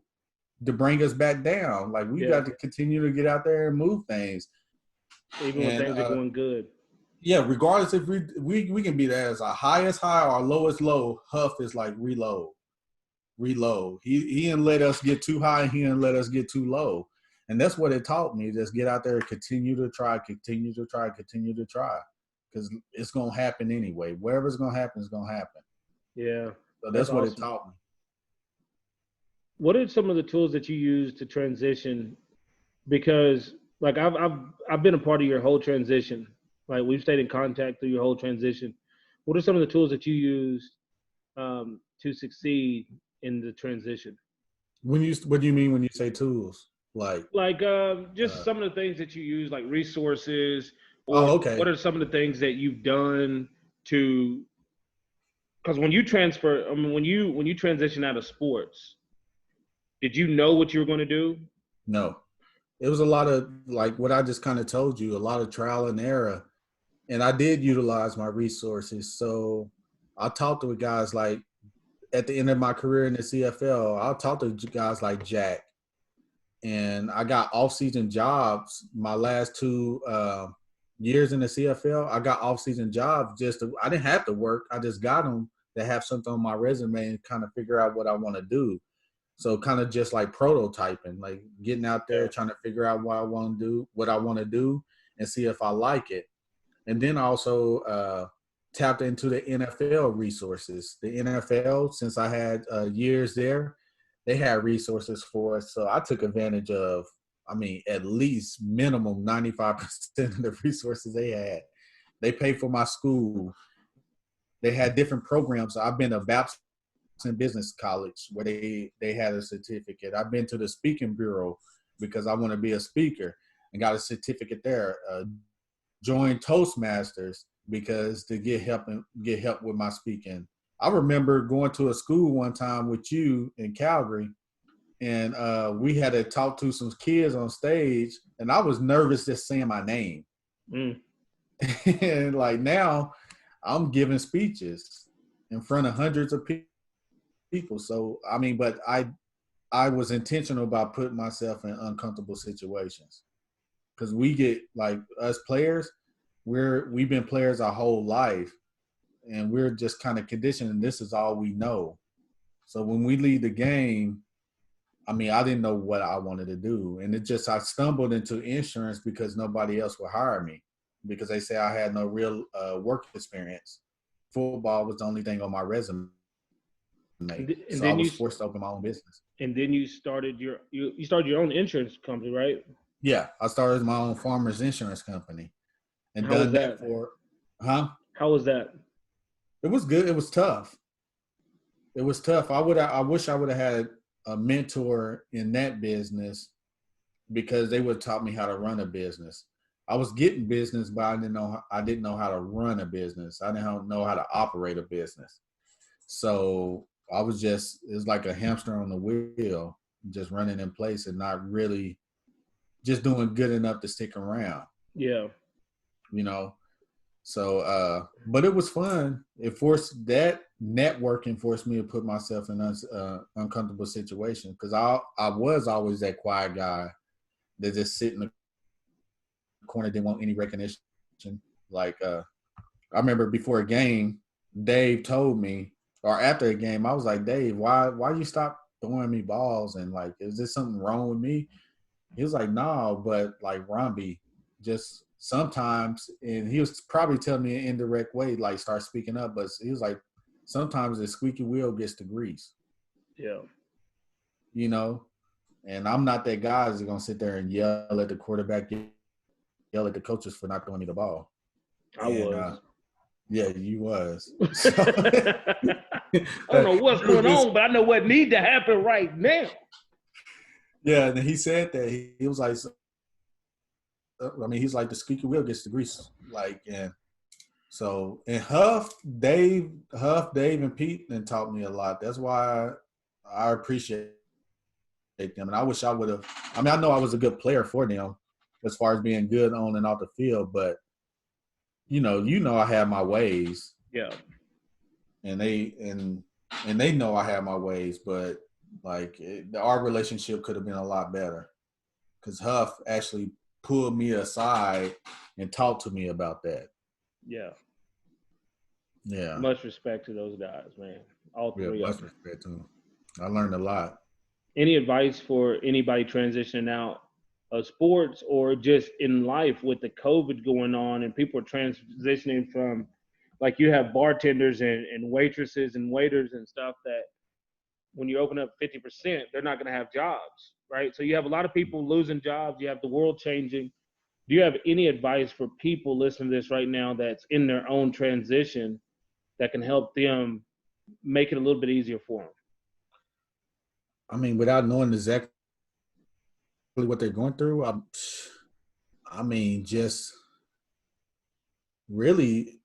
to bring us back down. Like, we got to continue to get out there and move things. Even when things are going good. Yeah, regardless if we can be there as our highest high or our lowest low, Huff is like, reload. He didn't let us get too high, he didn't let us get too low. And that's what it taught me. Just get out there and continue to try. Because it's going to happen anyway. Wherever's going to happen is going to happen. Yeah. So that's what it taught me. What are some of the tools that you use to transition? Because like I've been a part of your whole transition. Like, we've stayed in contact through your whole transition. What are some of the tools that you use to succeed in the transition? What do you mean when you say tools? Just some of the things that you use, like resources, or okay. What are some of the things that you've done to? Because when you when you transition out of sports, did you know what you were going to do? No, it was a lot of, like what I just kind of told you, a lot of trial and error, and I did utilize my resources. So I talked to guys like, at the end of my career in the CFL, I'll talk to guys like Jack, and I got off-season jobs. My last 2 years in the CFL, I got off-season jobs I didn't have to work. I just got them to have something on my resume and kind of figure out what I want to do. So kind of just like prototyping, like getting out there, trying to figure out what I want to do, and see if I like it. And then also tapped into the NFL resources. The NFL, since I had years there, they had resources for us. So I took advantage of, at least minimum 95% of the resources they had. They paid for my school. They had different programs. I've been to Baptist Business College where they had a certificate. I've been to the speaking bureau because I want to be a speaker and got a certificate there. Joined Toastmasters because to get help with my speaking. I remember going to a school one time with you in Calgary, and we had to talk to some kids on stage, and I was nervous just saying my name. And like now, I'm giving speeches in front of hundreds of people. So but I was intentional about putting myself in uncomfortable situations, because we get, like, us players, we've been players our whole life, and we're just kind of conditioned, and this is all we know. So when we leave the game, I didn't know what I wanted to do. And I stumbled into insurance because nobody else would hire me, because they say I had no real work experience. Football was the only thing on my resume. So I was forced to open my own business. And then you started your own insurance company, right? Yeah, I started my own farmers insurance company, and How done that for. How was that? It was good. It was tough. I wish I would have had a mentor in that business, because they would have taught me how to run a business. I was getting business, but I didn't know how to run a business. I didn't know how to operate a business. So I was it's like a hamster on the wheel, just running in place and not really just doing good enough to stick around. Yeah. So, but it was fun. Networking forced me to put myself in uncomfortable situations, because I was always that quiet guy that just sit in the corner, didn't want any recognition. Like, I remember before a game, Dave told me, or after a game, I was like, Dave, why you stop throwing me balls? And like, is there something wrong with me? He was like, no, but like, Romby, just sometimes, and he was probably telling me in an indirect way, like, start speaking up, but he was like, sometimes the squeaky wheel gets the grease. Yeah. And I'm not that guy that's going to sit there and yell at the quarterback, yell at the coaches for not throwing me the ball. I was. Yeah, you was. So, I don't know what's going on, but I know what need to happen right now. Yeah, and he said that he was like, I mean, he's like the squeaky wheel gets the grease, like, and so and Dave, and Pete, and taught me a lot. That's why I appreciate them, and I wish I would have. I mean, I know I was a good player for them as far as being good on and off the field, but you know, I have my ways. Yeah. And they know I have my ways, but like our relationship could have been a lot better because Huff actually pulled me aside and talked to me about that. Yeah. Yeah. Much respect to those guys, man. All three of them. Much respect to them. I learned a lot. Any advice for anybody transitioning out of sports or just in life with the COVID going on and people are transitioning from, like you have bartenders and waitresses and waiters and stuff that when you open up 50%, they're not going to have jobs, right? So you have a lot of people losing jobs. You have the world changing. Do you have any advice for people listening to this right now that's in their own transition that can help them make it a little bit easier for them? I mean, without knowing exactly what they're going through, I mean, just really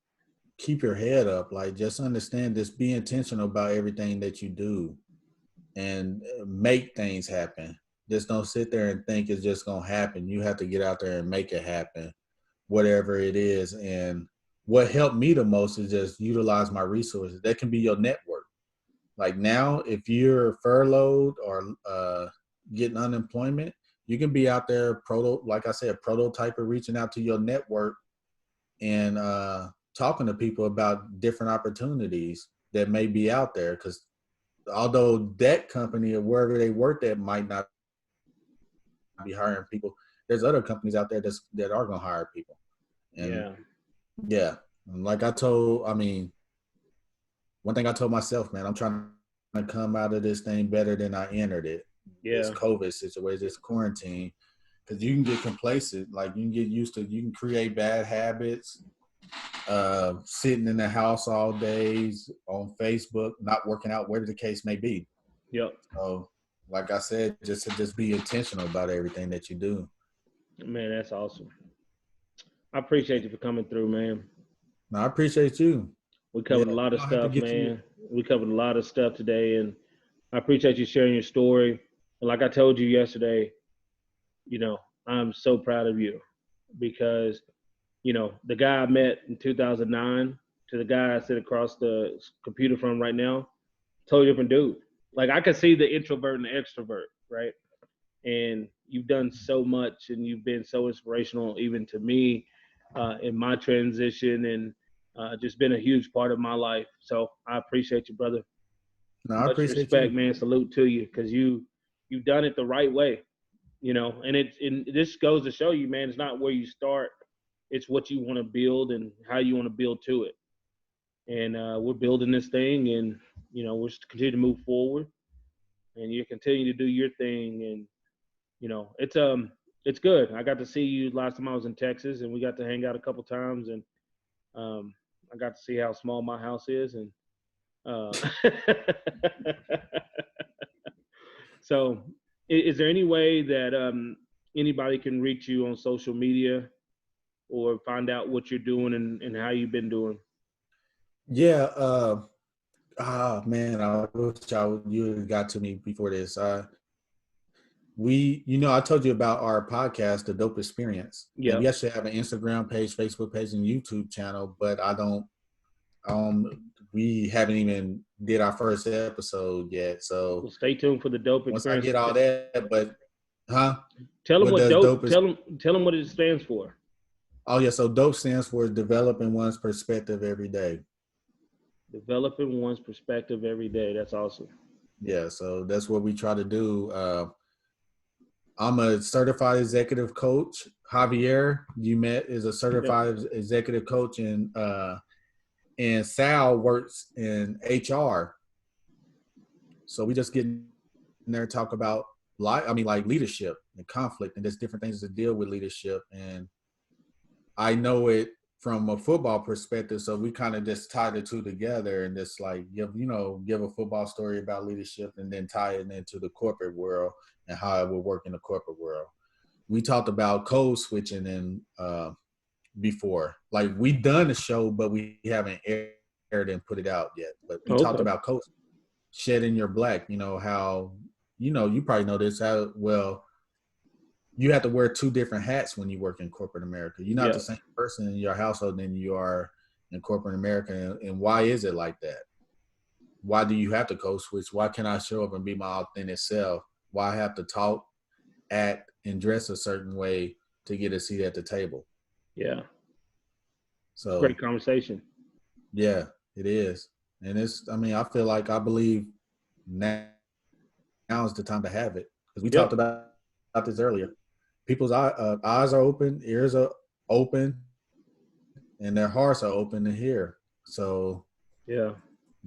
keep your head up. Like, just understand this, be intentional about everything that you do and make things happen. Just don't sit there and think it's just going to happen. You have to get out there and make it happen, whatever it is. And what helped me the most is just utilize my resources. That can be your network. Like now, if you're furloughed or getting unemployment, you can be out there, like I said, prototyper, reaching out to your network and talking to people about different opportunities that may be out there. Because although that company or wherever they worked at might not be hiring people, there's other companies out there that are going to hire people. And yeah. Like one thing I told myself, man, I'm trying to come out of this thing better than I entered it. Yeah. This COVID situation, this quarantine, because you can get complacent. Like you can get used to, you can create bad habits, sitting in the house all days on Facebook, not working out, whatever the case may be. Yep. So, like I said, just be intentional about everything that you do. Man, that's awesome. I appreciate you for coming through, man. No, I appreciate you. We covered a lot of stuff, man. We covered a lot of stuff today, and I appreciate you sharing your story. And like I told you yesterday, you know, I'm so proud of you because, you know, the guy I met in 2009 to the guy I sit across the computer from right now, totally different dude. Like I could see the introvert and the extrovert, right? And you've done so much, and you've been so inspirational, even to me, in my transition, and just been a huge part of my life. So I appreciate you, brother. No, I Much appreciate respect, you, man. Salute to you because you've done it the right way, you know. And this goes to show you, man, it's not where you start, it's what you want to build and how you want to build to it. And we're building this thing, and you know, we'll continue to move forward, and you continue to do your thing, and you know, it's good. I got to see you last time I was in Texas, and we got to hang out a couple times, and I got to see how small my house is, and so is there any way that anybody can reach you on social media or find out what you're doing and how you've been doing? Yeah. Man, I wish you had got to me before this. I told you about our podcast, The Dope Experience. Yeah. And we actually have an Instagram page, Facebook page, and YouTube channel, but we haven't even did our first episode yet. So well, stay tuned for The Dope Experience. Once I get all that, but tell them what dope. Tell them what it stands for. Oh yeah, so DOPE stands for developing one's perspective every day. Developing one's perspective every day. That's awesome. Yeah, so that's what we try to do. I'm a certified executive coach. Javier, you met, is a certified executive coach, and Sal works in HR. So we just get in there and talk about like leadership and conflict and just different things to deal with leadership. And I know it from a football perspective, so we kind of just tie the two together and just like give a football story about leadership and then tie it into the corporate world and how it would work in the corporate world. We talked about code switching in before. Like we done a show, but we haven't aired and put it out yet. But we talked about code shedding your black. You know how you probably know this. How well you have to wear two different hats when you work in corporate America. You're not the same person in your household than you are in corporate America. And why is it like that? Why do you have to code switch? Why can't I show up and be my authentic self? Why I have to talk, act, and dress a certain way to get a seat at the table? Yeah. So great conversation. Yeah, it is. And I believe now is the time to have it. Because we talked about this earlier. People's eyes are open, ears are open, and their hearts are open to hear. So they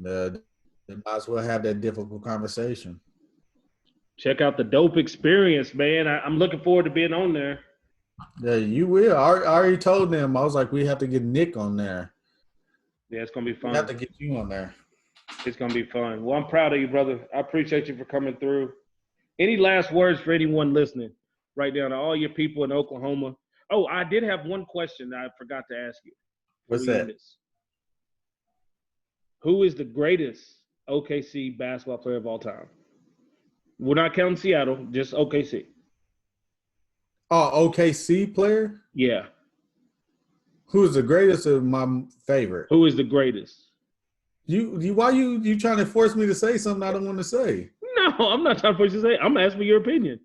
might as well have that difficult conversation. Check out the Dope Experience, man. I'm looking forward to being on there. Yeah, you will. I already told them. I was like, we have to get Nick on there. Yeah, it's going to be fun. We have to get you on there. It's going to be fun. Well, I'm proud of you, brother. I appreciate you for coming through. Any last words for anyone listening right now to all your people in Oklahoma? Oh, I did have one question that I forgot to ask you. What's that? Who is the greatest OKC basketball player of all time? We're not counting Seattle, just OKC. Oh, OKC player? Yeah. Who is the greatest of my favorite? Who is the greatest? Why you trying to force me to say something I don't want to say? No, I'm not trying to force you to say. I'm asking for your opinion.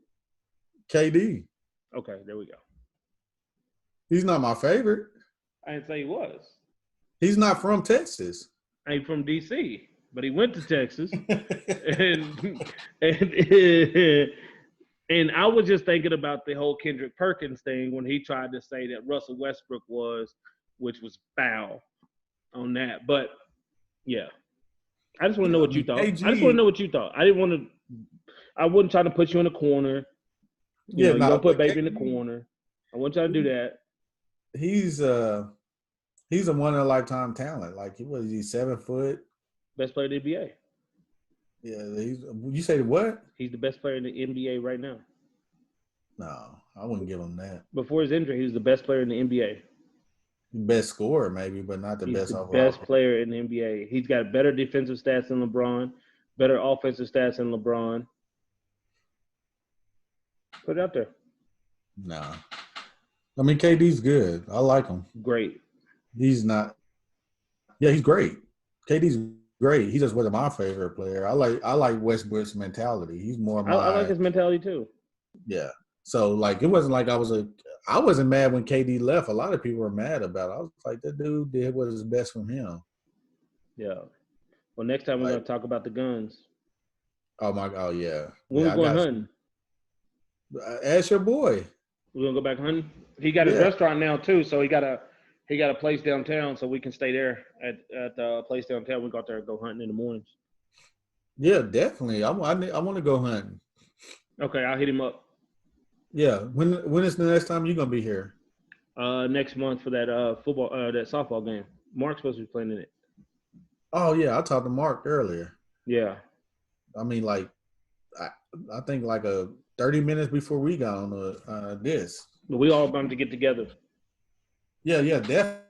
KD. Okay, there we go. He's not my favorite. I didn't say he was. He's not from Texas. I ain't from DC, but he went to Texas. and I was just thinking about the whole Kendrick Perkins thing when he tried to say that Russell Westbrook which was foul on that. But yeah, I just want to know what you thought. KG, I just want to know what you thought. I wasn't trying to put you in a corner. You don't put baby in the corner. I want you to do that. He's a one in a lifetime talent. Like he's 7 foot. Best player in the NBA. Yeah, you say what? He's the best player in the NBA right now. No, I wouldn't give him that. Before his injury, he was the best player in the NBA. Best scorer, maybe, but not the best overall. Best player in the NBA. He's got better defensive stats than LeBron, better offensive stats than LeBron. Put it out there. No. I mean, KD's good. I like him. Great. He's not. Yeah, he's great. KD's great. He just wasn't my favorite player. I like Westbrook's mentality. He's more my. I like his mentality too. Yeah. So it wasn't like I wasn't mad when KD left. A lot of people were mad about it. I was like, that dude did what was best from him. Yeah. Well, next time we're going to talk about the guns. Oh yeah. When we going hunting? Ask your boy. We're going to go back hunting? He got his restaurant now too, so he got a place downtown, so we can stay there at the place downtown. We go out there and go hunting in the mornings. Yeah, definitely. I want to go hunting. Okay, I'll hit him up. Yeah. When is the next time you're gonna be here? Next month for that that softball game. Mark's supposed to be playing in it. Oh yeah, I talked to Mark earlier. Yeah. I mean, I think 30 minutes before we got on this. We all going to get together. Yeah, definitely.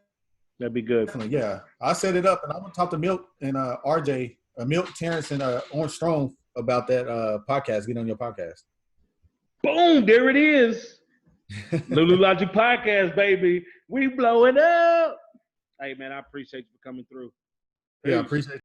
That'd be good. Definitely, yeah. I set it up, and I'm gonna talk to Milt and RJ, Milt, Terrence, and Orange Strong about that podcast. Get on your podcast. Boom! There it is. Lulu Logic Podcast, baby. We blowing up. Hey man, I appreciate you for coming through. Peace. Yeah, I appreciate.